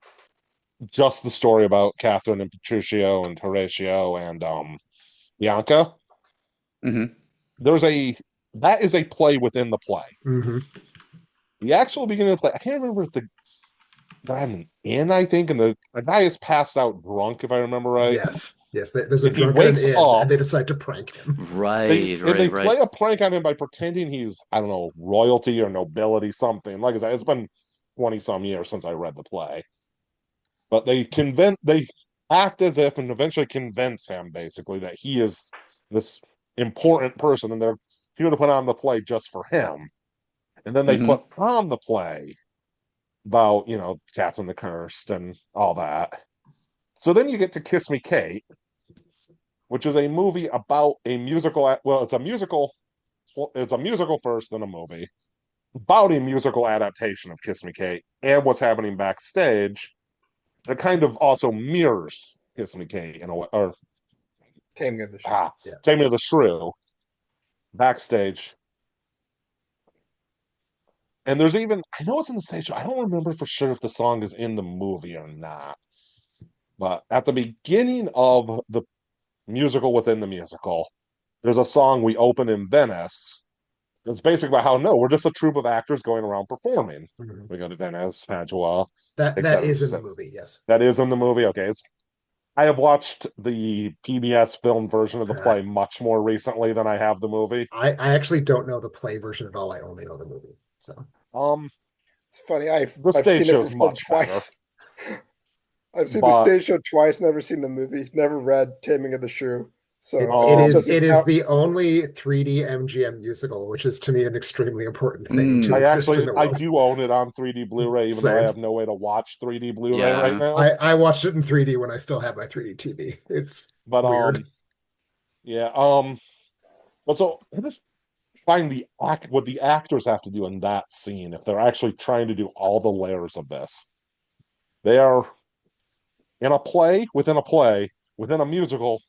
just the story about Catherine and Petruchio and Horatio and Bianca. Hmm. There's a that is a play within the play. Hmm. The actual beginning of the play, I can't remember if the guy in, I think, and the guy is passed out drunk, if I remember right. Yes, there's a And he drunk in an wakes inn and up. they decide to prank him. Right, They right, right. play a prank on him by pretending he's, I don't know, royalty or nobility, something. Like I said, it's been 20 some years since I read the play. But they act as if and eventually convince him basically that he is this important person and they're here to put on the play just for him. And then they Hmm. put on the play about, Catherine the Cursed and all that. So then you get to Kiss Me Kate, which is a movie about a musical. Well, it's a musical. It's a musical first, then a movie about a musical adaptation of Kiss Me Kate and what's happening backstage. It kind of also mirrors Kiss Me Kate in a way, or Taming of the Shrew. Yeah. Taming of the Shrew backstage. And there's even, I know it's in the stage show. I don't remember for sure if the song is in the movie or not. But at the beginning of the musical within the musical, there's a song, We Open in Venice. It's basically about how, no, we're just a troupe of actors going around performing. Mhm. We go to Venice, Padua, That etc. is in the movie, yes. That is in the movie. Okay. I have watched the PBS film version of the Uh, play much more recently than I have the movie. I actually don't know the play version at all. I only know the movie. So Um, It's funny. I've the I've stage seen it show is performed much better, twice. I've seen the but stage show twice, never seen the movie, never read Taming of the Shrew. it, So it this is um, doesn't it is count. the only 3D MGM musical, which is to me an extremely important thing to Mm. exist in the I world. do own it on 3D Blu-ray, even though I Same. have no way to watch 3D Blu-ray right Yeah. now. I watched it in 3D when I still had my 3D TV. It's But weird. yeah, but so I just find what the actors have to do in that scene if they're actually trying to do all the layers of this. They are in a play within a musical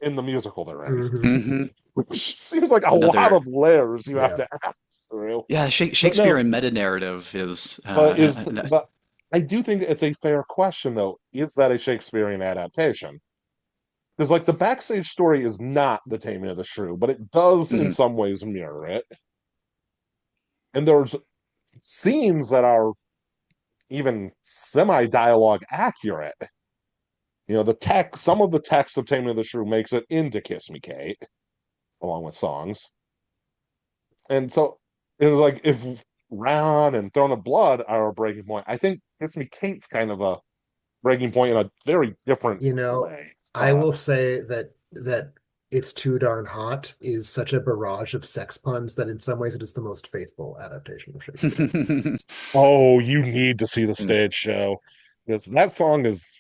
in the musical they're in. Hmm. Which seems like a lot Another, of layers you have Yeah. to act through. yeah, But Shakespeare no, and meta narrative is, but I do think it's a fair question though. Is that a Shakespearean adaptation? Because like the backstage story is not the Taming of the Shrew, but it does in mhm. some ways mirror it. And there's scenes that are even semi-dialogue accurate. You know, some of the text of Taming of the Shrew makes it into Kiss Me Kate, along with songs. And so it's like if Ron and Throne of Blood are a breaking point, I think Kiss Me Kate's kind of a breaking point in a very different You know, way. I will say that It's Too Darn Hot is such a barrage of sex puns that in some ways it is the most faithful adaptation of Shakespeare. Oh, you need to see the stage show. Because that song is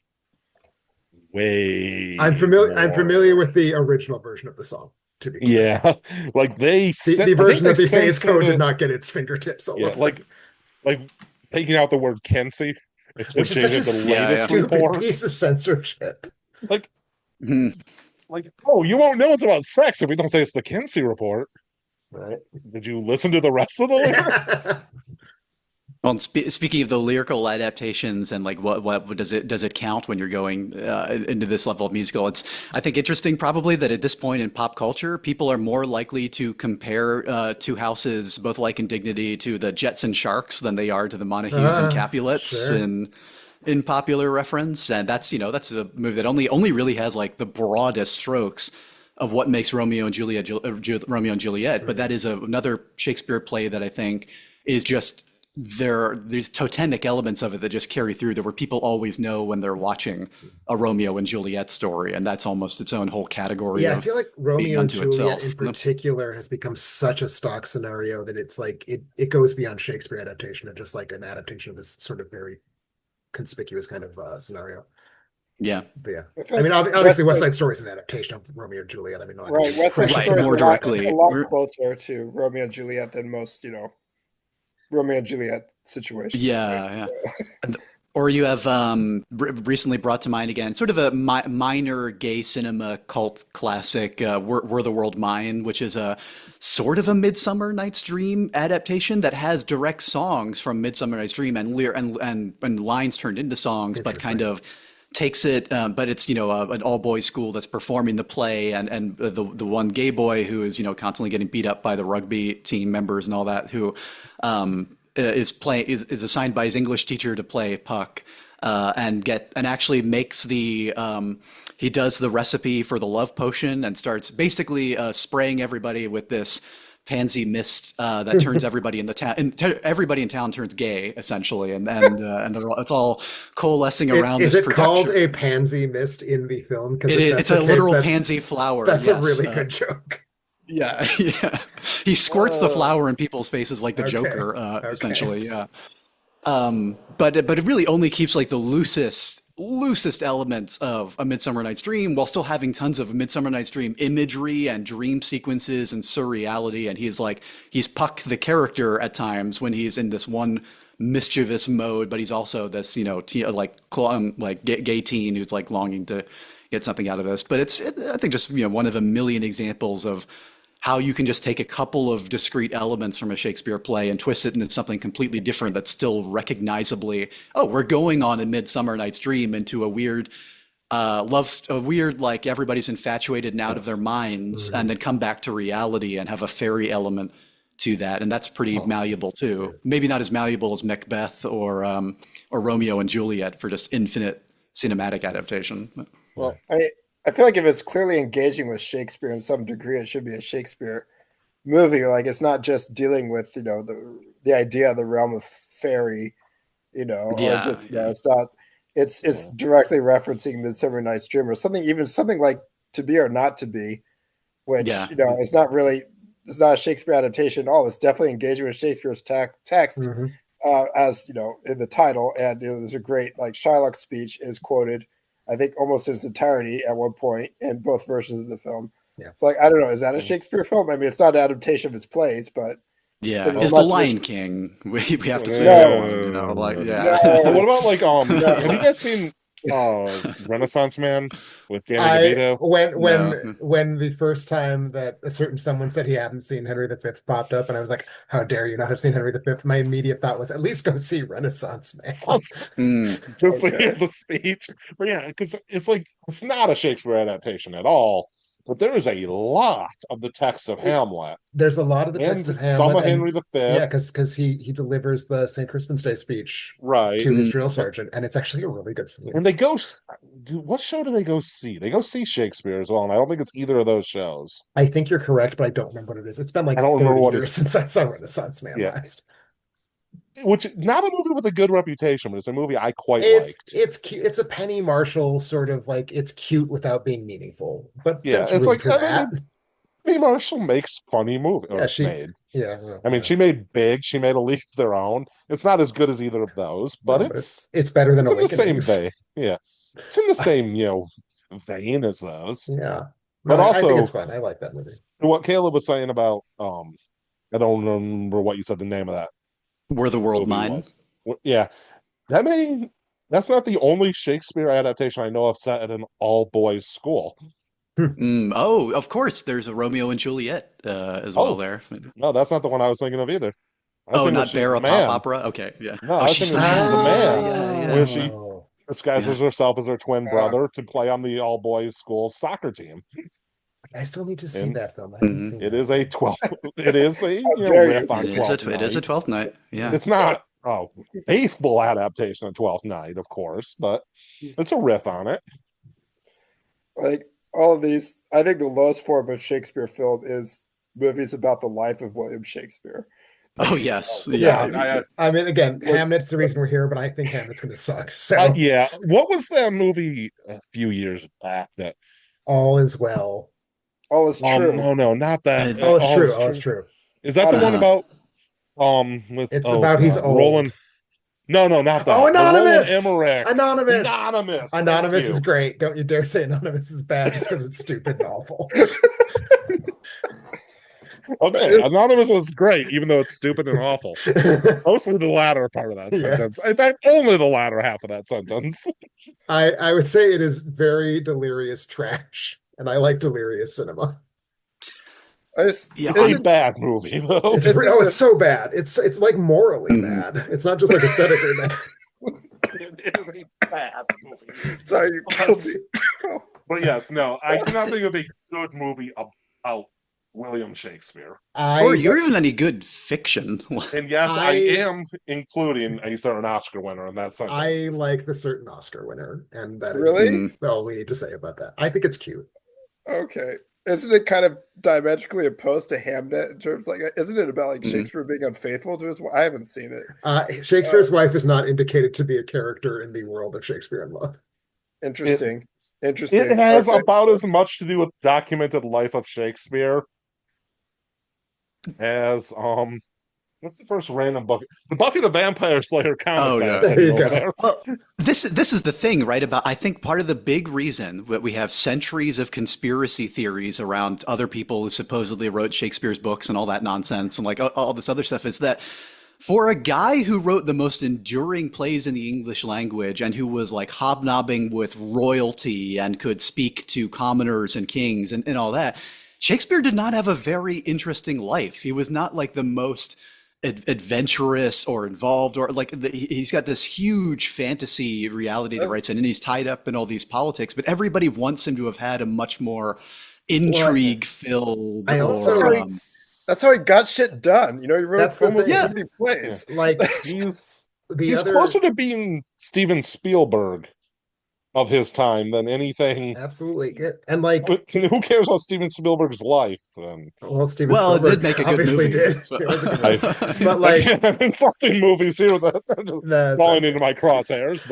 way I'm familiar more. with the original version of the song, to be clear. Yeah. Like The I think version they of the Hays censored Code did it. not get its fingertips all Yeah, over it, like taking out the word Kensie and which is changing such a it to Yeah, latest yeah. stupid report. piece of censorship. Like, Mhm. oh, you won't know it's about sex if we don't say it's the Kensie report. Right. Did you listen to the rest of the lyrics? Well, and speaking of the lyrical adaptations and like what does it count when you're going into this level of musical? It's I think interesting probably that at this point in pop culture, people are more likely to compare two houses both like in dignity to the Jets and Sharks than they are to the Montagues and Capulets Sure. in popular reference. And that's that's a movie that only really has like the broadest strokes of what makes Romeo and Juliet Romeo and Juliet. But that is another Shakespeare play that I think is just there's totemic elements of it that just carry through that where people always know when they're watching a Romeo and Juliet story, and that's almost its own whole category Yeah, I of feel like being Romeo and unto Juliet in itself. particular has become such a stock scenario that it's like it goes beyond Shakespeare adaptation and just like an adaptation of this sort of very conspicuous kind of scenario. Yeah, But yeah, I feel I mean, like obviously, West Side Story is an adaptation of Romeo and Juliet. I mean, not right, West Side precious right. Story is More enough. a directly, lot closer to Romeo and Juliet than most, Romeo and Juliet situations, right? yeah, yeah. And or you have recently brought to mind again, sort of a minor gay cinema cult classic, Were the World Mine, which is a sort of a Midsummer Night's Dream adaptation that has direct songs from Midsummer Night's Dream and and lines turned into songs, but kind Interesting. of takes it, but it's an all boys school that's performing the play, and the one gay boy who is constantly getting beat up by the rugby team members and all that, who is assigned by his English teacher to play Puck, and actually makes he does the recipe for the love potion and starts basically spraying everybody with this pansy mist that turns everybody in the town, and everybody in town turns gay essentially, and it's all coalescing around Is this it called production. a pansy mist in the film? Because if It's that's the a case, literal pansy flower. that's a Yes. really good joke. Yeah, yeah. He squirts the Uh, flower in people's faces like the Okay. Joker, Okay. essentially. Yeah. But it really only keeps like the loosest elements of A Midsummer Night's Dream while still having tons of Midsummer Night's Dream imagery and dream sequences and surreality. And he's Puck the character at times when he's in this one mischievous mode, but he's also this like gay teen who's like longing to get something out of this. But I think just one of a million examples of how you can just take a couple of discrete elements from a Shakespeare play and twist it into something completely different that's still recognizably, oh, we're going on A Midsummer Night's Dream into a weird a weird like everybody's infatuated and out of their minds, and Mhm. then come back to reality and have a fairy element to that, and that's pretty malleable Yeah. too. Maybe not as malleable as Macbeth or Romeo and Juliet for just infinite cinematic adaptation. Yeah. well, I feel like if it's clearly engaging with Shakespeare in some degree, it should be a Shakespeare movie. Like it's not just dealing with the idea of the realm of fairy, or Yeah, just yeah, it's not. It's yeah. directly referencing Midsummer Night's Dream or something, even something like To Be or Not to Be, which yeah. is not really it's not a Shakespeare adaptation at all. It's definitely engaging with Shakespeare's text, Mhm. as in the title. And there's a great like Shylock's speech is quoted, I think, almost in its entirety at one point in both versions of the film. Yeah. It's like I don't know, is that a Shakespeare film? I mean, it's not an adaptation of his plays, but Yeah, it's as is The much of Lion King? We have to say that no, one, like, What yeah. about like no. have you guys seen Renaissance Man with Danny I DeVito. when No. when the first time that a certain someone said he hadn't seen Henry V popped up, and I was like, "How dare you not have seen Henry V?" My immediate thought was, at least go see Renaissance Man. Sounds Mm. just to hear Okay. the speech. But yeah, because it's like it's not a Shakespeare adaptation at all, but there is a lot of the text of It, Hamlet there's a lot of the text and of some Hamlet, of Henry and V. yeah, because he delivers the St. Crispin's Day speech Right. to his Mm. drill But sergeant, and it's actually a really good scene. and they go what show do they go see? They go see Shakespeare as well, and I don't think it's either of those shows. I think you're correct, but I don't remember what it is. It's been I like don't remember 30 what years it's since I saw Renaissance Man yeah. last. Which not a movie with a good reputation, but it's a movie I quite It's liked. it's cute. It's a Penny Marshall sort of like it's cute without being meaningful, but Yeah, there's it's room like for I mean, that. Penny Marshall makes funny movie Yeah, or made. well, I mean, yeah. she made Big, she made A League of Their Own. It's not as good as either of those, but No, but it's better than it's in the same Awakenings. vein. Yeah, it's in the same vein as those. Yeah. No, But I think it's also, fun. I like that movie. what Caleb was saying about I don't remember what you said the name of that Were the World movie Mine? was. Yeah, that may that's not the only Shakespeare adaptation I know of set at an all boys school. Mm. Oh, of course. There's a Romeo and Juliet as well Oh there. no, that's not the one I was thinking of either. I was Oh, thinking of not She's Bear, the a pop Man. opera. Okay, yeah. No, Oh, I was she's thinking the of She's the man. Man, Yeah, where yeah, she Oh, disguises yeah. herself as her twin Yeah. brother to play on the all boys school soccer team. I still need to see And that film. I haven't Mhm. seen it that is a film. 12 it is a How dare you? riff on Twelfth It is a Night. 12th night. Yeah. It's not faithful adaptation of Twelfth Night, of course, but it's a riff on it. Like all of these, I think the lowest form of Shakespeare film is movies about the life of William Shakespeare. Oh, yes. Yeah. Yeah. I mean, again, Like, Hamlet's the reason we're here, but I think Hamlet's going to suck. So Yeah, what was that movie a few years back that all is well. all is true. no, not that. Uh, All is All true. is All is true. true. Is that the one uh, about with It's oh about he's god, Roland? old. No, not Oh, that. The Roland Anonymous! Emmerich. Anonymous! Anonymous. Thank Anonymous is you. great. Don't you dare say Anonymous is bad just because it's stupid and awful. Okay, Anonymous is great, even though it's stupid and awful. Mostly the latter part of that sentence. Yes. In fact, only the latter half of that sentence. I would say it is very delirious trash, and I like delirious cinema. I just, Yeah, It's a isn't, bad movie, though. It's so bad. It's like morally Mhm. bad. It's not just like aesthetically bad. It is a bad movie. sorry, you killed me. But yes, no, I cannot think of a good movie about William Shakespeare. or I even any good fiction. And yes, I I- am including a certain Oscar winner in that sentence. I like the certain Oscar winner, and that is Really? all we need to say about that. I think it's cute. Okay. Isn't it kind of diametrically opposed to Hamnet in terms like isn't it about like Mhm. Shakespeare being unfaithful to his wife? I haven't seen it. Shakespeare's wife is not indicated to be a character in the world of Shakespeare in Love. Interesting. It Interesting. has Okay. about as much to do with documented life of Shakespeare as what's the first random book? The Buffy the Vampire Slayer comics. Oh, I yeah. have There sitting you over go. there. Well, this is the thing, right? About I think part of the big reason that we have centuries of conspiracy theories around other people who supposedly wrote Shakespeare's books and all that nonsense and like all this other stuff is that for a guy who wrote the most enduring plays in the English language and who was like hobnobbing with royalty and could speak to commoners and kings and all that, Shakespeare did not have a very interesting life. He was not like the most adventurous or involved or like he's got this huge fantasy reality that writes in and he's tied up in all these politics, but everybody wants him to have had a much more intrigue filled I also- or That's how he got shit done. You know, he wrote That's the almost thing. 50 plays. Like He's the other closer to being Steven Spielberg of his time than anything. absolutely and like Who cares about Steven Spielberg's life? well, Steven well, it Spielberg did make a good obviously movie. did. So. It was a good I- movie. But like I'm insulting movies here that are just that's falling okay. into my crosshairs,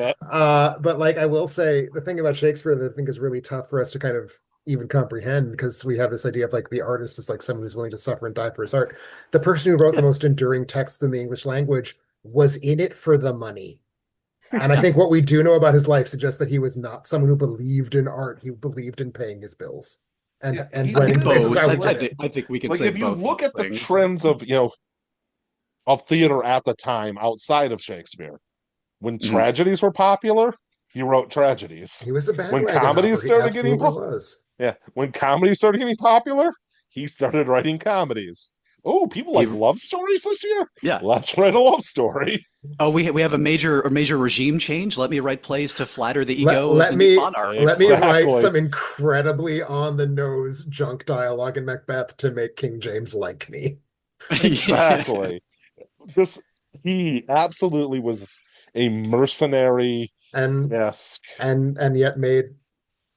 But like I will say the thing about Shakespeare that I think is really tough for us to kind of even comprehend because we have this idea of like the artist is like someone who's willing to suffer and die for his art. The person who wrote the most enduring text in the English language was in it for the money. And I think what we do know about his life suggests that he was not someone who believed in art. He believed in paying his bills and Yeah, and he- I writing think plays is both. how he I did it. think we can like say if you both look those at the things. trends of theater at the time outside of Shakespeare, when Mhm. tragedies were popular, he wrote tragedies. He was a When bandwagon comedies hopper. He started getting absolutely was. yeah, when comedies started getting popular, he started writing comedies. Oh, people He, like love stories this year. yeah. Let's write a love story. Oh, we have a major regime change. Let me write plays to flatter the Let ego of let the new me monarch. let me write Exactly. some incredibly on the nose junk dialogue in Macbeth to make King James like me. Exactly. Just he absolutely was a mercenary And esque. and yet made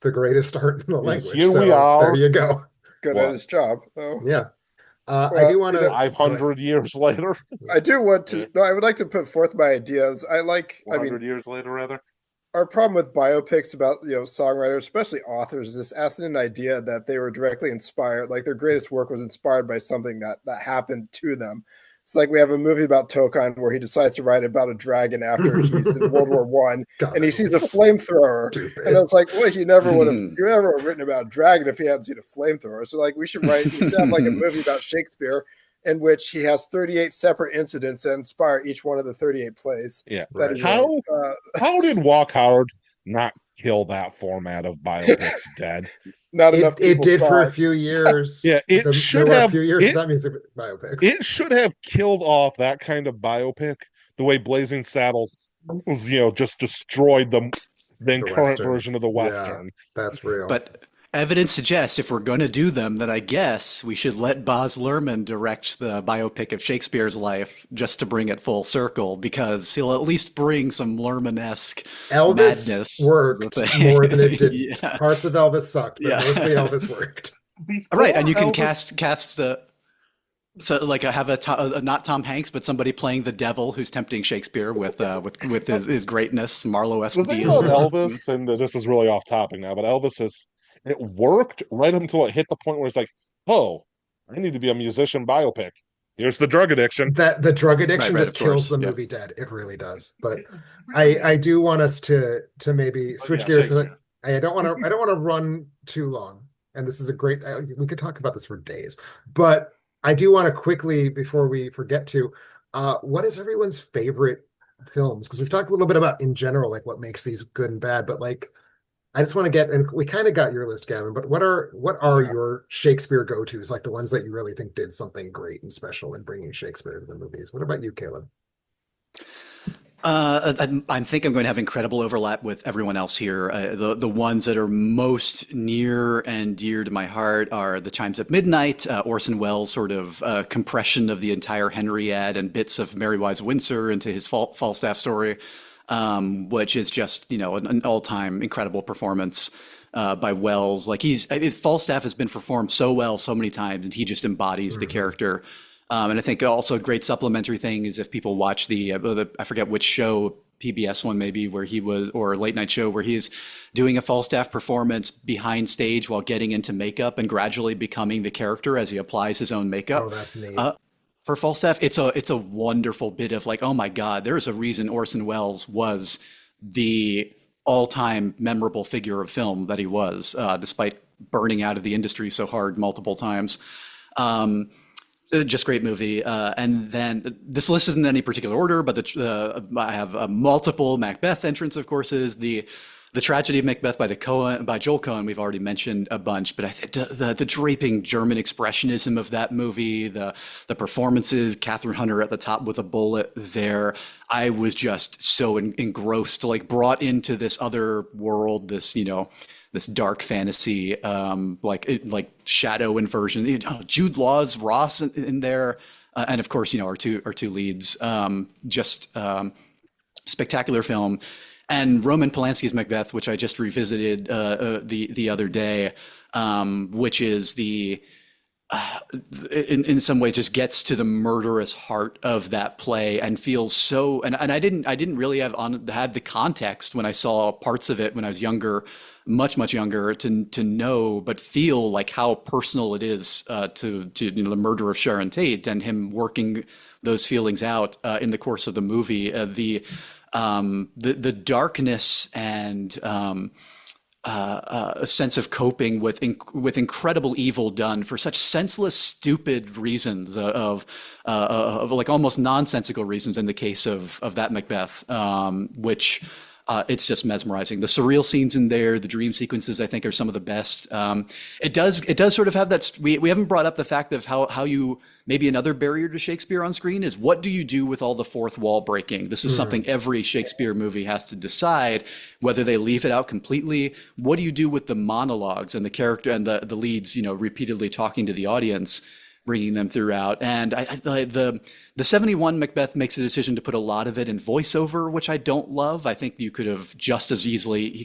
the greatest art in the And language. here we So there are, you go. Good at what, his job. Oh, Yeah. I well, do want to go ahead. 500 years later? I do want Yeah, to. No, I would like to put forth my ideas. I mean, 400 years later, rather. our problem with biopics about songwriters, especially authors, is this acid idea that they were directly inspired, like their greatest work was inspired by something that happened to them. It's like we have a movie about Tokon where he decides to write about a dragon after he's in World War One, God, and he that sees a movie's flamethrower, and I stupid. was like, well, he never would have written about a dragon if he hadn't seen a flamethrower. So like we should have like a movie about Shakespeare in which he has 38 separate incidents that inspire each one of the 38 plays Yeah. that Right. he How wrote. how did Walk Hard not kill that format of biopics dead? Not enough It people did for saw a it. few years. Yeah, There were a few years without music biopics. it should have killed off that kind of biopic the way Blazing Saddles was, just destroyed the then The current Western. version of the Yeah, Western. that's real. But evidence suggests if we're going to do them, then I guess we should let Baz Luhrmann direct the biopic of Shakespeare's life just to bring it full circle, because he'll at least bring some Luhrmann-esque Elvis madness. worked more than it didn't. Yeah. Parts of Elvis sucked, but Yeah. mostly Elvis worked. Right, and you can Elvis- cast the so like have a not Tom Hanks, but somebody playing the devil who's tempting Shakespeare with his greatness, Marlowe-esque The thing deal. about Elvis, and this is really off topic now, but Elvis is it worked right until it hit the point where it's like, oh, I need to be a musician biopic. Here's the drug addiction. That the drug addiction Right, just of kills course. the Yeah. movie dead. It really does. But I do want us to maybe switch yeah, gears. Shakespeare. I don't want to run too long. And this is a great. We could talk about this for days. But I do want to quickly, before we forget to, what is everyone's favorite films? Because we've talked a little bit about in general, like what makes these good and bad. But like, I just want to get, and we kind of got your list, Gavin. But what are Yeah. your Shakespeare go-tos? Like the ones that you really think did something great and special in bringing Shakespeare to the movies. What about you, Caleb? I think I'm going to have incredible overlap with everyone else here. The ones that are most near and dear to my heart are The Chimes at Midnight, Orson Welles' sort of compression of the entire Henriette and bits of Mary Wise Windsor into his Falstaff story, which is just an all-time incredible performance by Welles. Like Falstaff has been performed so well so many times, and he just embodies the character. And I think also a great supplementary thing is if people watch the I forget which show, PBS one maybe, where he was, or a late night show where he's doing a Falstaff performance behind stage while getting into makeup and gradually becoming the character as he applies his own makeup. Oh, that's neat. For Falstaff, it's a wonderful bit of like, oh my God, there's a reason Orson Welles was the all-time memorable figure of film that he was, despite burning out of the industry so hard multiple times. Just great movie. And then this list isn't in any particular order, but I have multiple Macbeth entrants, of course, is the Tragedy of Macbeth by Joel Cohen. We've already mentioned a bunch, but I think the draping German expressionism of that movie, the performances, Catherine Hunter at the top with a bullet there. I was just so engrossed, like brought into this other world, this this dark fantasy, like shadow inversion. Jude Law's Ross in there, and of course, our two leads. Spectacular film, and Roman Polanski's Macbeth, which I just revisited the other day, which is in some ways just gets to the murderous heart of that play and feels so. And I didn't really have the context when I saw parts of it when I was younger. Much younger to know, but feel like how personal it is to the murder of Sharon Tate and him working those feelings out in the course of the movie. The darkness and a sense of coping with incredible evil done for such senseless, stupid reasons of like almost nonsensical reasons in the case of that Macbeth, which. it's just mesmerizing. The surreal scenes in there, the dream sequences, I think, are some of the best. It does sort of have that. We haven't brought up the fact of how you maybe another barrier to Shakespeare on screen is what do you do with all the fourth wall breaking? This is something every Shakespeare movie has to decide whether they leave it out completely. What do you do with the monologues and the character and the leads, repeatedly talking to the audience, bringing them throughout. And the 71 Macbeth makes a decision to put a lot of it in voiceover, which I don't love. I think he could have just as easily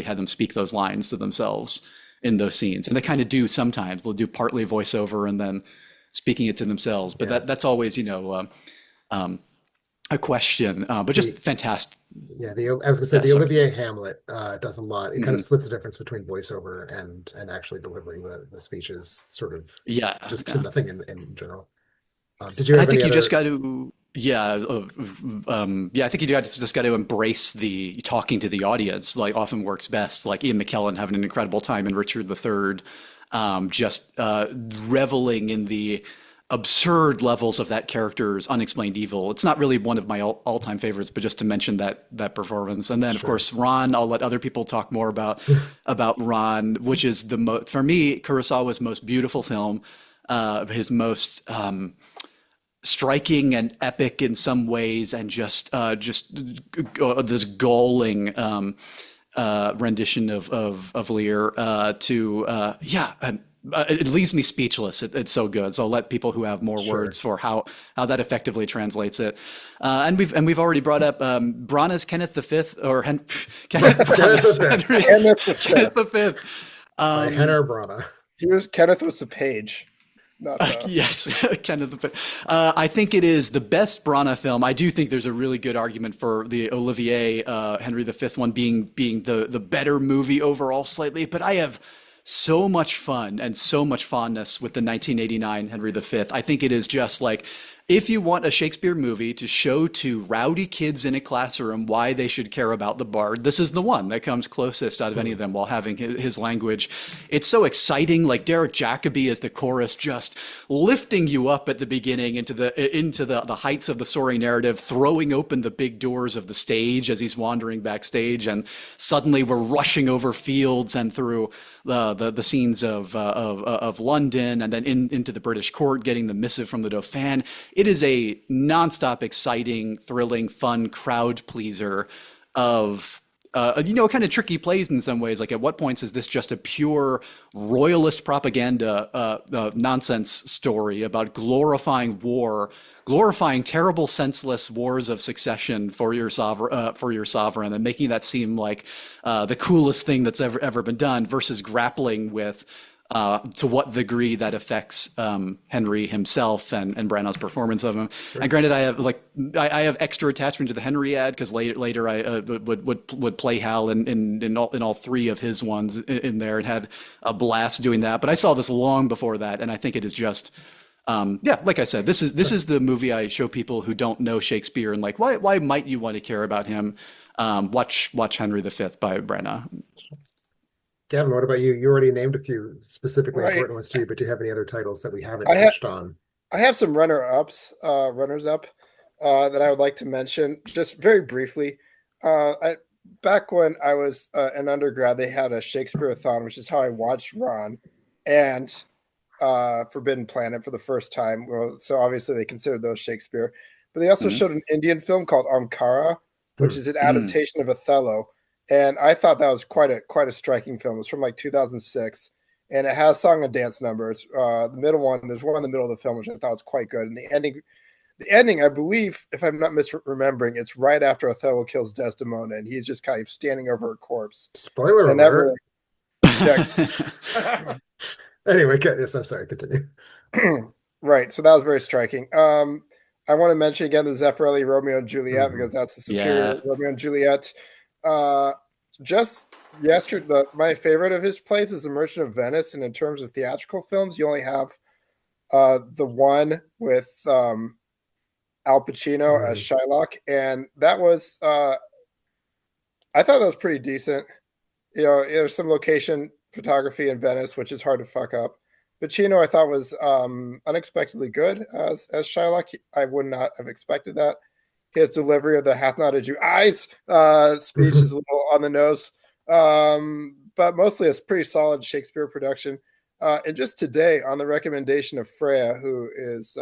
had them speak those lines to themselves in those scenes. And they kind of do sometimes. They'll do partly voiceover and then speaking it to themselves. But that's always, a question, but just fantastic. Yeah, I was gonna say the Olivier Hamlet does a lot. It kind of splits the difference between voiceover and actually delivering the speeches, sort of just to nothing in general. Did you have I think any you other... just got to I think you just got to embrace the talking to the audience. Like often works best. Like Ian McKellen having an incredible time in Richard III, just reveling in the absurd levels of that character's unexplained evil. It's not really one of my all-time favorites, but just to mention that performance. And then of course Ron, I'll let other people talk more about Ron, which is for me Kurosawa's most beautiful film, his most striking and epic in some ways, and just this galling rendition of Lear it leaves me speechless. It's so good. So I'll let people who have more words for how that effectively translates it. And we've already brought up Branagh's Kenneth V or Kenneth V. Henner Branagh. Kenneth was the page. Yes, Kenneth V. I think it is the best Branagh film. I do think there's a really good argument for the Olivier Henry V one being the better movie overall slightly, but I have so much fun and so much fondness with the 1989 Henry V. I think it is just like, if you want a Shakespeare movie to show to rowdy kids in a classroom why they should care about the bard, this is the one that comes closest out of any of them while having his language. It's so exciting, like Derek Jacobi as the chorus, just lifting you up at the beginning into the heights of the soaring narrative, throwing open the big doors of the stage as he's wandering backstage, and suddenly we're rushing over fields and through the scenes of London, and then into the British court, getting the missive from the Dauphin. It is a nonstop, exciting, thrilling, fun crowd pleaser of kind of tricky plays in some ways. Like at what points is this just a pure royalist propaganda nonsense story about glorifying war, glorifying terrible, senseless wars of succession for your sovereign, and making that seem like the coolest thing that's ever been done, versus grappling with to what degree that affects Henry himself and Branagh's performance of him. Sure. And granted, I have extra attachment to the Henry ad because later I would play Hal in all three of his ones in there, and had a blast doing that. But I saw this long before that, and I think it is just. Like I said, this is the movie I show people who don't know Shakespeare and like, why might you want to care about him? Watch Henry V by Branagh. Gavin, what about you? You already named a few specifically important ones to you, but do you have any other titles that we haven't touched on? I have some runners up that I would like to mention just very briefly. Back when I was an undergrad, they had a Shakespeare-a-thon, which is how I watched Ron and Forbidden Planet for the first time. Well, so obviously they considered those Shakespeare, but they also showed an Indian film called Omkara, which is an adaptation of Othello. And I thought that was quite a striking film. It's from like 2006, and it has song and dance numbers. The middle one, there's one in the middle of the film which I thought was quite good. And the ending, I believe, if I'm not misremembering, it's right after Othello kills Desdemona, and he's just kind of standing over a corpse. Spoiler alert. Anyway, yes, I'm sorry. Continue. Right, so that was very striking. I want to mention again the Zeffirelli Romeo and Juliet because that's the superior Romeo and Juliet. Just yesterday, my favorite of his plays is The Merchant of Venice, and in terms of theatrical films, you only have the one with Al Pacino as Shylock, and that was I thought that was pretty decent. There's some location photography in Venice, which is hard to fuck up. Pacino, I thought, was unexpectedly good as Shylock. I would not have expected that. his delivery of the "hath not a Jew eyes" speech is a little on the nose, but mostly it's pretty solid Shakespeare production. And just today, on the recommendation of Freya, who is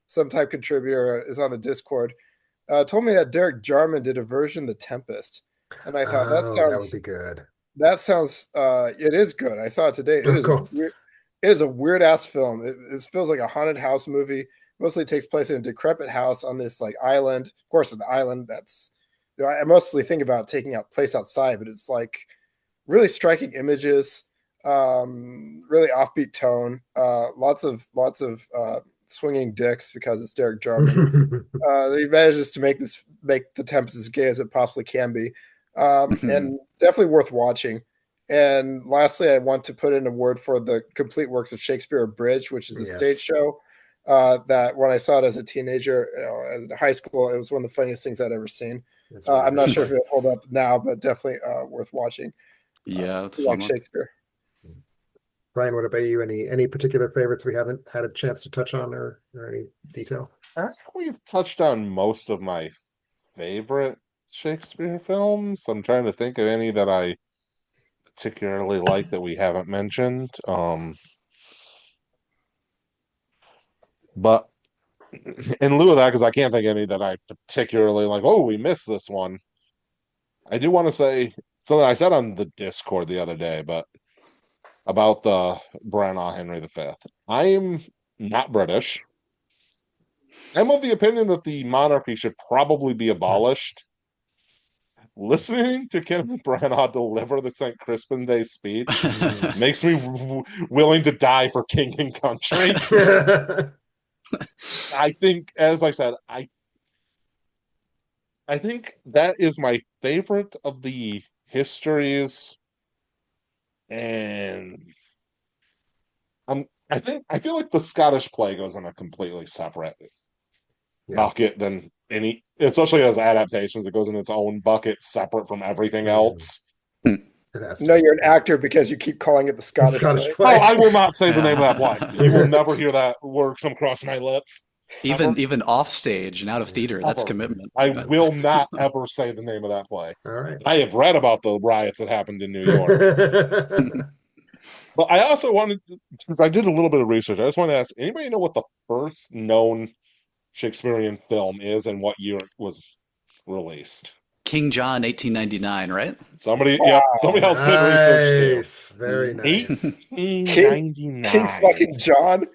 some type contributor, is on the Discord, told me that Derek Jarman did a version of The Tempest, and I thought Oh, that would be good. that sounds it is good. I saw it today. It Oh, is cool. it is a weird ass film. It feels like a haunted house movie. Mostly takes place in a decrepit house on this like island. Of course, an island that's I mostly think about taking out place outside, but it's like really striking images, really offbeat tone, lots of swinging dicks because it's Derek Jarman. He manages to make the Tempest as gay as it possibly can be, and definitely worth watching. And lastly, I want to put in a word for the complete works of Shakespeare Abridged, which is a stage show that when I saw it as a teenager, as in high school, it was one of the funniest things I'd ever seen. Really I'm not sure if it hold up now, but definitely worth watching. Yeah, that's like Shakespeare. Brian, what about you? Any particular favorites we haven't had a chance to touch on, or any detail? I think we've touched on most of my favorite Shakespeare films. I'm trying to think of any that I particularly like that we haven't mentioned. But in lieu of that, because I can't think of any that I particularly like, oh, we missed this one. I do want to say something I said on the Discord the other day, but about the Branagh Henry V. I'm not British. I'm of the opinion that the monarchy should probably be abolished. Listening to Kenneth Branagh deliver the St. Crispin Day speech makes me willing to die for king and country. I think, as I said, I think that is my favorite of the histories, and I feel like the Scottish play goes in a completely separate bucket than any, especially as adaptations. It goes in its own bucket, separate from everything else. No, you're an actor because you keep calling it the Scottish play. Oh, I will not say the name of that play. You will never hear that word come across my lips. Even off stage and out of theater, that's commitment. I will not ever say the name of that play. All right. I have read about the riots that happened in New York. But I also wanted, because I did a little bit of research, I just want to ask, anybody know what the first known Shakespearean film is and what year it was released? King John, 1899, right? Somebody else did research too. Very nice. 1899. King fucking John.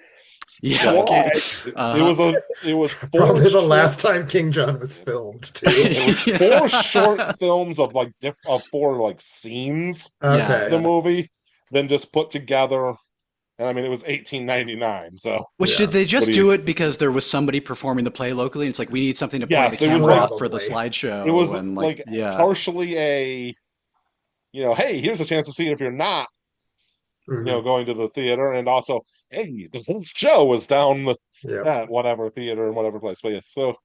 Yeah, it was probably the last time King John was filmed too. It was four short films of four scenes of the movie, then just put together. And I mean, it was 1899. So, did they just do it because there was somebody performing the play locally? And it's like, we need something to point the camera off for the slideshow. It was partially a, hey, here's a chance to see it if you're not, going to the theater, and also, hey, the whole show was down at whatever theater and whatever place. But so.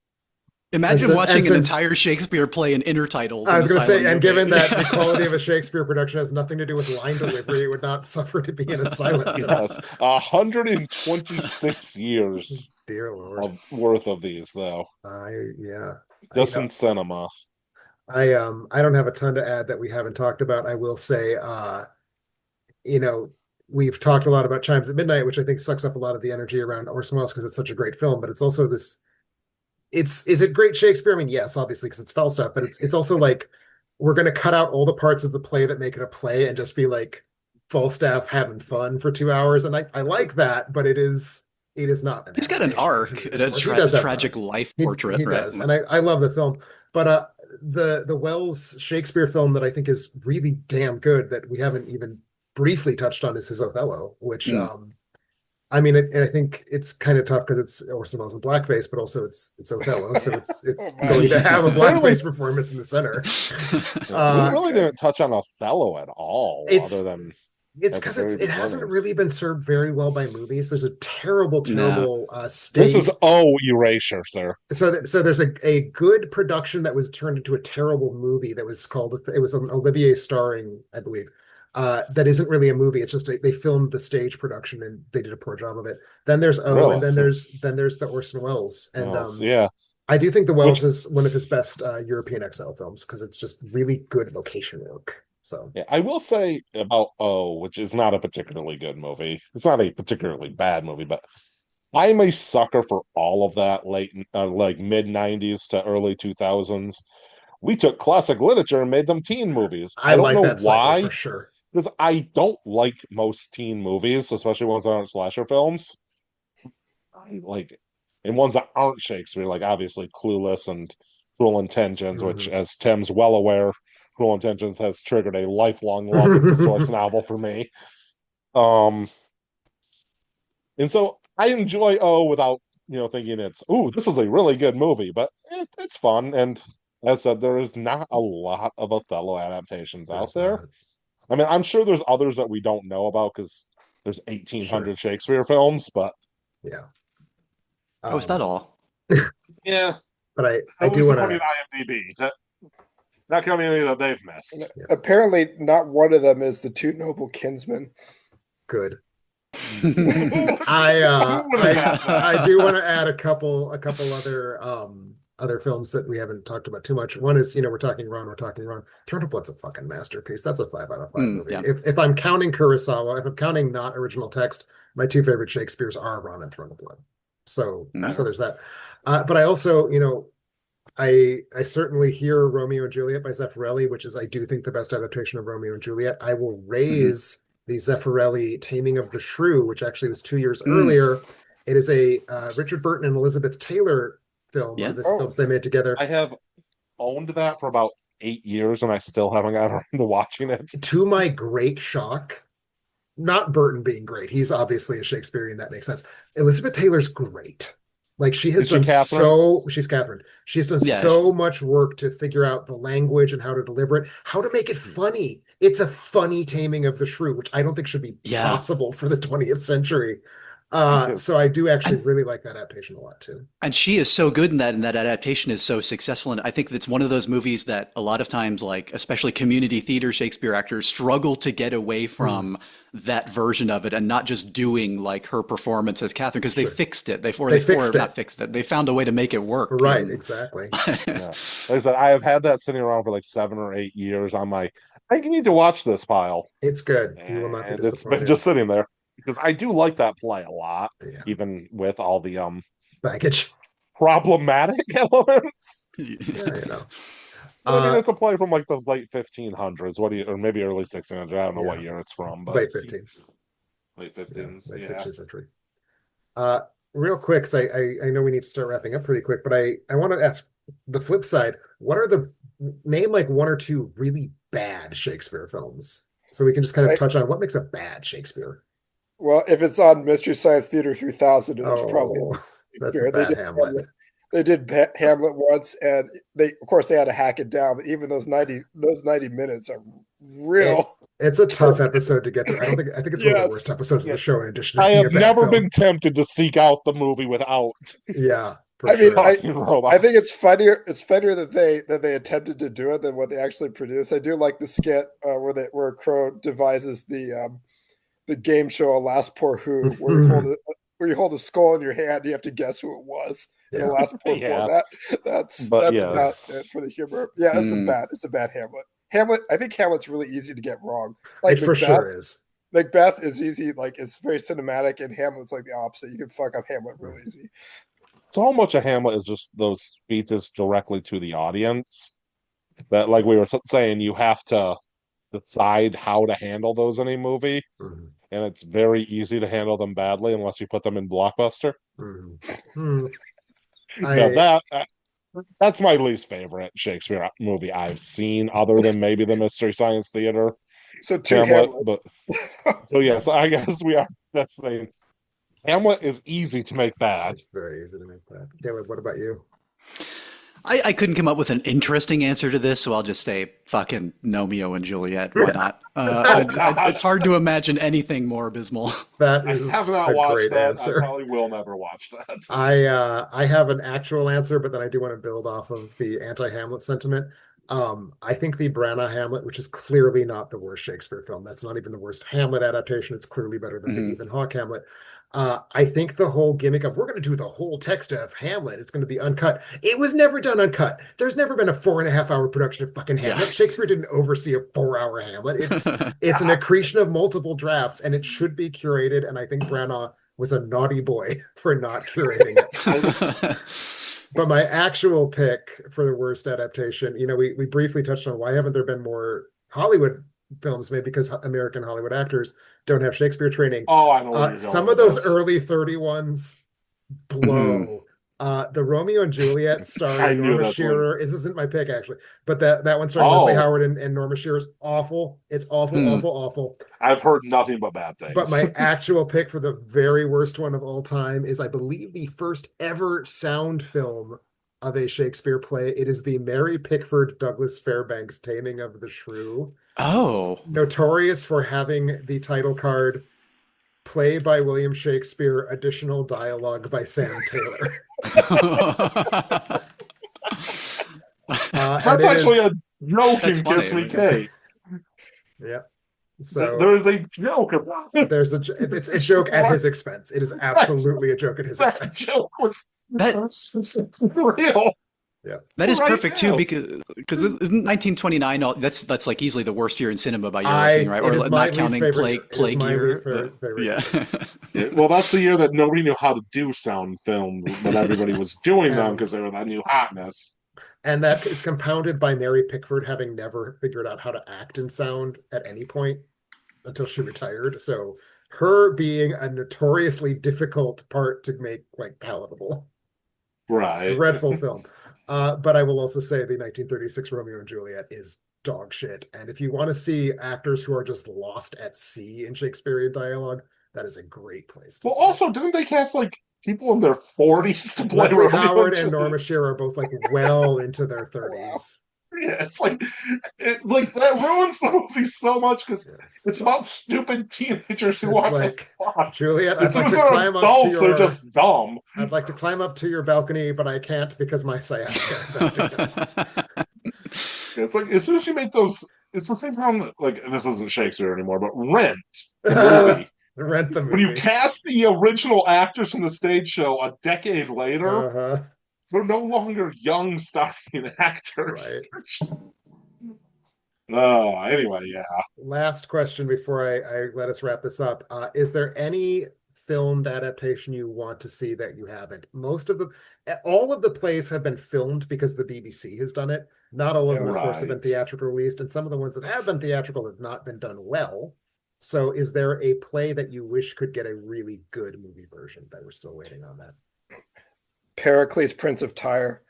Imagine watching an entire Shakespeare play in intertitles. I was going to say, and given that the quality of a Shakespeare production has nothing to do with line delivery, it would not suffer to be in a silent film. Yes, 126 years Dear Lord. Worth of these, though. Just in cinema. I don't have a ton to add that we haven't talked about. I will say, we've talked a lot about Chimes at Midnight, which I think sucks up a lot of the energy around Orson Welles because it's such a great film, but it's also this. Is it great Shakespeare? I mean, yes, obviously, because it's Falstaff, but it's also like we're going to cut out all the parts of the play that make it a play and just be like Falstaff having fun for 2 hours, and I like that, but it is not. He's got an arc, a tragic life portrait. He does, and I love the film, but the Wells Shakespeare film that I think is really damn good that we haven't even briefly touched on is his Othello, which. I mean, and I think it's kind of tough because it's Orson Welles in blackface, but also it's Othello, so it's going to have a blackface performance in the center. We really didn't touch on Othello at all, other than it's because it hasn't really been served very well by movies. There's a terrible stage. This is erasure, sir. So there's a good production that was turned into a terrible movie that was called. It was an Olivier starring, I believe. That isn't really a movie. It's just they filmed the stage production and they did a poor job of it. Then there's and then there's the Orson Welles and I do think The which Wells is one of his best European exile films because it's just really good location work. So yeah, I will say about O, which is not a particularly good movie. It's not a particularly bad movie, but I'm a sucker for all of that like mid 90s to early 2000s. We took classic literature and made them teen movies. I I don't like know that cycle for why, sure. because I don't like most teen movies, especially ones that aren't slasher films. I like and ones that aren't Shakespeare, like obviously Clueless and Cruel Intentions, which, Mhm. as Tim's well aware, Cruel Intentions has triggered a lifelong love of the source novel for me. Um, and so I enjoy O without thinking this is a really good movie, but it's fun. And as I said, there is not a lot of Othello adaptations out There's there. not. I mean, I'm sure there's others that we don't know about because there's Sure. 1,800 Shakespeare films, but Yeah. Oh, is that Um, all? yeah, but I at do least want according to. to IMDb, not counting any that they've And missed. Yeah, apparently, not one of them is the two noble kinsmen. good. Who I wouldn't have I that? do want to add a couple other films that we haven't talked about too much. One is, we're talking Ron. Turtle Blood's a fucking masterpiece. That's a 5 out of 5 movie. Yeah. If I'm counting Kurosawa, if I'm counting not original text, my two favorite Shakespeare's are Ron and Throne of Blood. So Mm. there's that. But I also, I certainly hear Romeo and Juliet by Zeffirelli, which is I do think the best adaptation of Romeo and Juliet. I will Mhm. raise the Zeffirelli Taming of the Shrew, which actually was 2 years Mm. earlier. It is a Richard Burton and Elizabeth Taylor film, one Yeah. of the Oh, films they made together. I have owned that for about 8 years, and I still haven't got around to watching it. To my great shock, not Burton being great. He's obviously a Shakespearean, that makes sense. Elizabeth Taylor's great. Like Is she Catherine? she's Catherine. She's done Yeah. so much work to figure out the language and how to deliver it, how to make it funny. It's a funny taming of the shrew, which I don't think should be Yeah. possible for the 20th century. Yes. So I do actually And really like that adaptation a lot too. And she is so good in that, and that adaptation is so successful. And I think that's one of those movies that a lot of times, like especially community theater Shakespeare actors, struggle to get away Mm, from that version of it and not just doing like her performance as Catherine because they sure. fixed it. They Or fixed not it. fixed it. They found a way to make it work. Right, And exactly. Yeah. Like I said, I have had that sitting around for like 7 or 8 years on my I need to watch this pile. It's good. You will not be And it's been disappointed. just sitting there. Because I do like that play a lot, Yeah. even with all the Baggage. problematic elements. Yeah, you know. But I mean, Uh it's a play from like the late 1500s. Or maybe early 1600s. I don't know what yeah, year it's from, but late 15. late Yeah, 15s. late Yeah. 16th century. Uh, Real quick, 'cause I know we need to start wrapping up pretty quick, but I want to ask the flip side. What are the name like one or two really bad Shakespeare films? So we can just kind of like, touch on what makes a bad Shakespeare. well, if it's on Mystery Science Theater 3000, it was probably Oh, that's a Shakespeare. They bad did Hamlet. Hamlet. They did Hamlet once, and of course, they had to hack it down. But even those 90 minutes are It real. it's a tough episode to get through. I think it's one of the worst Yes, episodes of Yeah. the show, in addition to I being a have bad never been film. tempted to seek out the movie without Yeah, for I mean, sure. talking I robots. think it's funnier. It's funnier that they attempted to do it than what they actually produced. I do like the skit where Crow devises the game show Alas Poor Who, where you hold a skull in your hand, you have to guess who it was in Yeah. Alas Poor Yeah. Format. That's But about yes. it for the humor. Yeah, Mm. it's a bad Hamlet. Hamlet, I think Hamlet's really easy to get wrong. It Like for Macbeth, sure is. Macbeth is easy, like it's very cinematic, and Hamlet's like the opposite. You can fuck up Hamlet real easy. So much of Hamlet is just those speeches directly to the audience that, like we were saying, you have to decide how to handle those in a movie, Mhm, and it's very easy to handle them badly unless you put them in Blockbuster. mhm. Hmm. Now I that's my least favorite Shakespeare movie I've seen, other than maybe the Mystery Science Theater So two Hamlet. Hamlets. But so yes, I guess we are. That's saying Hamlet is easy to make bad. It's very easy to make that. Caleb, what about you? I couldn't come up with an interesting answer to this, so I'll just say fucking Romeo and Juliet. Why not? Oh God, It's hard to imagine anything more abysmal. That I is have not a watched great that. I answer. probably will never watch that. I have an actual answer, but then I do want to build off of the anti-Hamlet sentiment. I think the Branagh Hamlet, which is clearly not the worst Shakespeare film, that's not even the worst Hamlet adaptation. It's clearly better than the Mhm. Ethan Hawke Hamlet. I think the whole gimmick of we're going to do the whole text of Hamlet, it's going to be uncut. It was never done uncut. There's never been a 4.5 hour production of fucking Yeah. Hamlet. Shakespeare didn't oversee a 4 hour Hamlet. It's an accretion of multiple drafts, and it should be curated. And I think Branagh was a naughty boy for not curating it. But my actual pick for the worst adaptation, we briefly touched on why haven't there been more Hollywood films made because American Hollywood actors don't have Shakespeare training. Oh, I know where you're going Some with of those this. early 30 ones blow. The Romeo and Juliet I starring knew Norma that's what- Shearer. This isn't my pick actually, but that one starring Leslie Howard and Norma Shearer is awful. It's awful, awful. I've heard nothing but bad things. But my actual pick for the very worst one of all time is, I believe, the first ever sound film of a Shakespeare play. It is the Mary Pickford Douglas Fairbanks Taming of the Shrew. Oh. Notorious for having the title card play by William Shakespeare, additional dialogue by Sam Taylor. That's actually a joke That's in Kiss funny. Me Kate. Yeah. So there is a joke about it. it's a joke at his expense. It is absolutely a joke at his That expense. joke was That- real. Yeah. That is Right perfect now. too, because isn't 1929 that's like easily the worst year in cinema by your I- reckoning, right? it Or is my not least counting favorite year. It is plague my year. least favorite Yeah. Yeah, well, that's the year that nobody knew how to do sound film, but everybody was doing them And- because they were that new hotness. And that is compounded by Mary Pickford having never figured out how to act in sound at any point until she retired. So her being a notoriously difficult part to make like palatable. Right. Dreadful film. But I will also say the 1936 Romeo and Juliet is dog shit. And if you want to see actors who are just lost at sea in Shakespearean dialogue, that is a great place to Well, see. also, didn't they cast like people in their 40s to play Leslie Romeo Howard and Juliet? Norma Shearer are both like well into their 30s. Yeah, it's like that ruins the movie so much because Yes. it's about stupid teenagers who It's want like, to fuck. Juliet, As I'd soon like as to they're climb up to adults, they're your just dumb. I'd like to climb up to your balcony, but I can't because my sciatica is acting. It's like as soon as you make those, it's the same problem that like this isn't Shakespeare anymore, but Rent the movie. Rent the When you movie. cast the original actors from the stage show a decade later, Uh-huh. they're no longer young starting actors. Right. Oh, anyway, yeah. Last question before I let us wrap this up. Is there any filmed adaptation you want to see that you haven't? All of the plays have been filmed because the BBC has done it. Not all of them, of course, have been Right. theatrically released, and some of the ones that have been theatrical have not been done well. So is there a play that you wish could get a really good movie version that we're still waiting on that? Pericles, Prince of Tyre.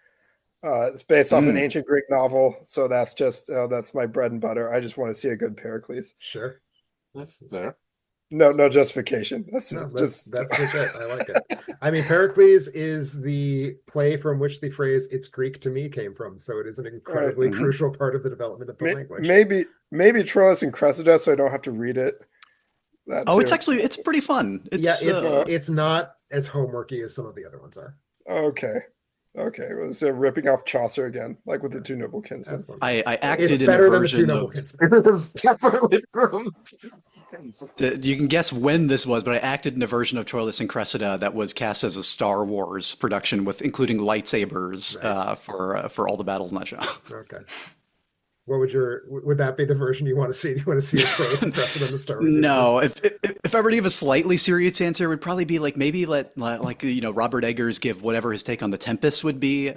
It's based off an ancient Greek novel, so that's just that's my bread and butter. I just want to see a good Pericles. Sure. That's there. No justification. That's No, it. that's Just legit. I like it. I mean, Pericles is the play from which the phrase "it's Greek to me" came from, so it is an incredibly Mhm. crucial part of the development of the language. maybe Troilus and Cressida, so I don't have to read it. That Oh, too. it's pretty fun. It's It's not as homeworky as some of the other ones are. Okay. Well, so ripping off Chaucer again, like with the Two Noble Kinsmen. That's one. I It's acted in a better than the Two version Noble of Kinsmen. It is definitely you can guess when this was, but I acted in a version of Troilus and Cressida that was cast as a Star Wars production with including lightsabers Nice. for all the battles in that show. Okay. What would that be the version you want to see? Do you want to see a Troilus and Cressida in the Star Wars No, universe? if I were to give a slightly serious answer, it would probably be like maybe let like Robert Eggers give whatever his take on the Tempest would be.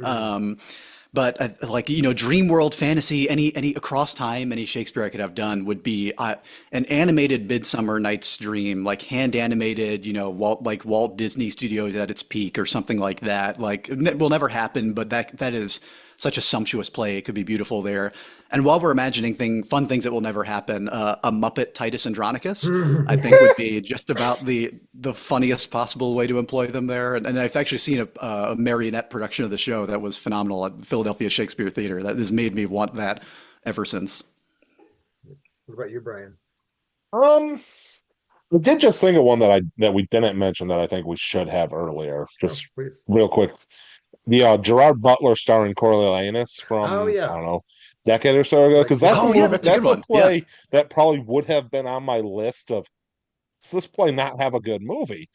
But like dream world fantasy, any across time, any Shakespeare I could have done would be an animated Midsummer Night's Dream, like hand animated, Walt Disney Studios at its peak or something like that. Like it will never happen, but that is such a sumptuous play. It could be beautiful there. And while we're imagining fun things that will never happen, a Muppet Titus Andronicus, I think would be just about the funniest possible way to employ them there. And I've actually seen a marionette production of the show that was phenomenal at Philadelphia Shakespeare Theater. That has made me want that ever since. What about you, Brian? I did just think of one that we didn't mention that I think we should have earlier. Just Please. real quick. The Gerard Butler starring Coriolanus from Oh, yeah. I don't know, decade or so ago. Because that's Oh, a yeah, movie, that's a good that's a one. play that probably would have been on my list of does this play not have a good movie?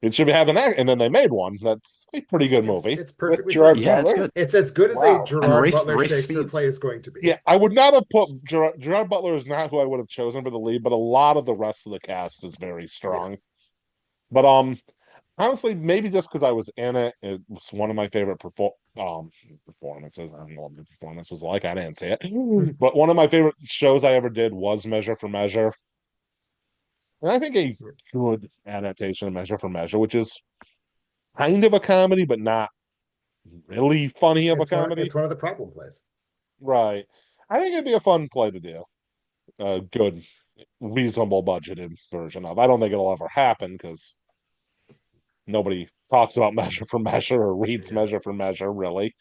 it should be having that. And then they made one that's a pretty good movie. It's With perfectly Gerard fine. Yeah, it's Butler. good. It's as good as Wow. a Gerard Rafe- Butler Rafe Shakespeare Fiennes. play is going to be. Yeah, I would not have put Gerard Butler is not who I would have chosen for the lead, but a lot of the rest of the cast is very strong. But honestly, maybe just because I was in it, it was one of my favorite performances. I don't know what the performance was like. I didn't see it, but one of my favorite shows I ever did was Measure for Measure, and I think a good adaptation of Measure for Measure, which is kind of a comedy, but not really funny of a comedy. It's one of the problem plays. Right. I think it'd be a fun play to do. A good, reasonable budgeted version of. I don't think it'll ever happen because nobody talks about Measure for Measure or reads Measure for Measure, really.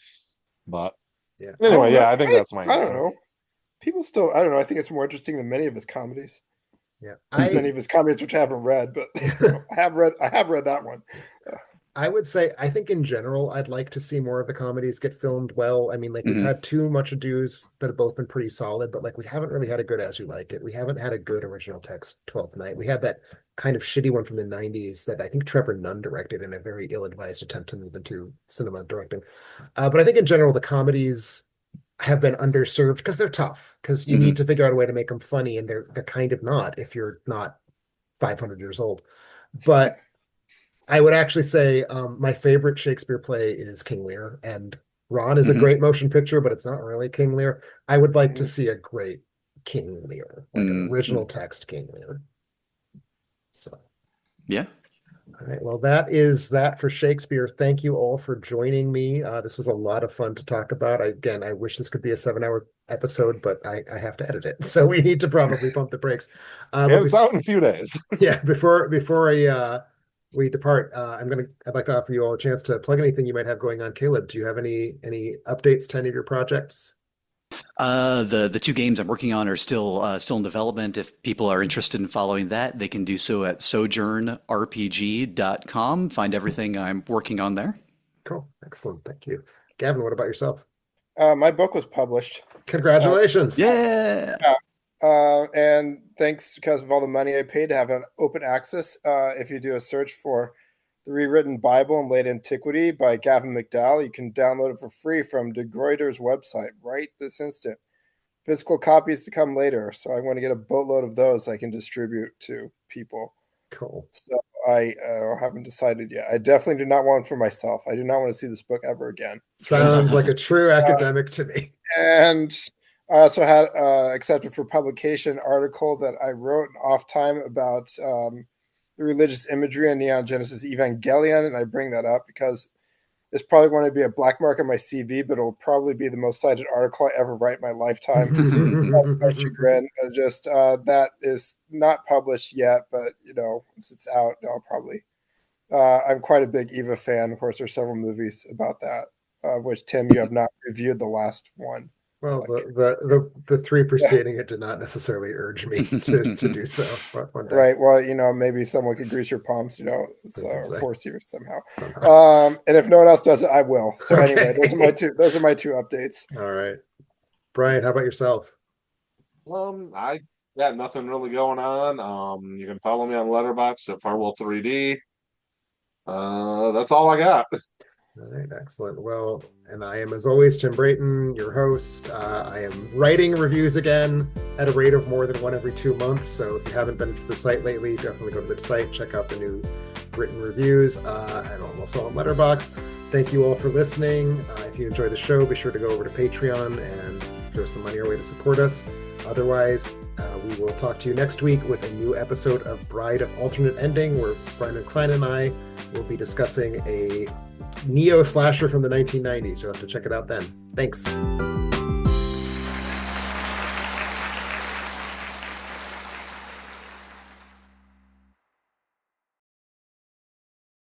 But anyway, yeah, I think that's my answer. I don't know. People still, I don't know. I think it's more interesting than many of his comedies. Yeah, Many of his comedies, which I haven't read, but I have read that one. I would say, I think in general, I'd like to see more of the comedies get filmed well. I mean, like we've had two Much Ado's that have both been pretty solid, but like we haven't really had a good As You Like It. We haven't had a good original text 12th Night. We had that kind of shitty one from the 90s that I think Trevor Nunn directed in a very ill-advised attempt to move into cinema directing. But I think in general, the comedies have been underserved because they're tough, because you need to figure out a way to make them funny, and they're kind of not if you're not 500 years old. But I would actually say my favorite Shakespeare play is King Lear, and Ron is a great motion picture, but it's not really King Lear. I would like to see a great King Lear, like an original text King Lear. So, yeah. All right. Well, that is that for Shakespeare. Thank you all for joining me. This was a lot of fun to talk about. I wish this could be a 7-hour episode, but I have to edit it, so we need to probably pump the brakes. It's out in a few days. Yeah. Before we depart, I'd like to offer you all a chance to plug anything you might have going on. Caleb, do you have any updates to any of your projects? The two games I'm working on are still in development. If people are interested in following that, they can do so at sojournrpg.com. Find everything I'm working on there. Cool. Excellent. Thank you. Gavin, what about yourself? My book was published. Congratulations. Yeah. And thanks because of all the money I paid to have an open access. If you do a search for The Rewritten Bible in Late Antiquity by Gavin McDowell, you can download it for free from De Gruyter's website right this instant. Physical copies to come later, so I want to get a boatload of those I can distribute to people. Cool. So I haven't decided yet. I definitely do not want it for myself. I do not want to see this book ever again. Sounds like a true academic to me. And I also had accepted for publication article that I wrote in off time about the religious imagery in Neon Genesis Evangelion, and I bring that up because it's probably going to be a black mark on my CV, but it'll probably be the most cited article I ever write in my lifetime. My chagrin. That is not published yet, but once it's out, I'll probably. I'm quite a big Eva fan. Of course, there's several movies about that, of which Tim, you have not reviewed the last one. Well, the three preceding it did not necessarily urge me to do so. One day. Right. Well, maybe someone could grease your palms, or force you somehow. And if no one else does it, I will. So anyway, those are my two updates. All right, Brian, how about yourself? I got nothing really going on. You can follow me on Letterboxd at Farwell3D. That's all I got. All right, excellent. Well, and I am, as always, Tim Brayton, your host. I am writing reviews again at a rate of more than one every 2 months. So if you haven't been to the site lately, definitely go to the site, check out the new written reviews, and I'm also on Letterboxd. Thank you all for listening. If you enjoy the show, be sure to go over to Patreon and throw some money our way to support us. Otherwise, we will talk to you next week with a new episode of Bride of Alternate Ending, where Brian Klein and I will be discussing a neo slasher from the 1990s. You'll have to check it out then. Thanks.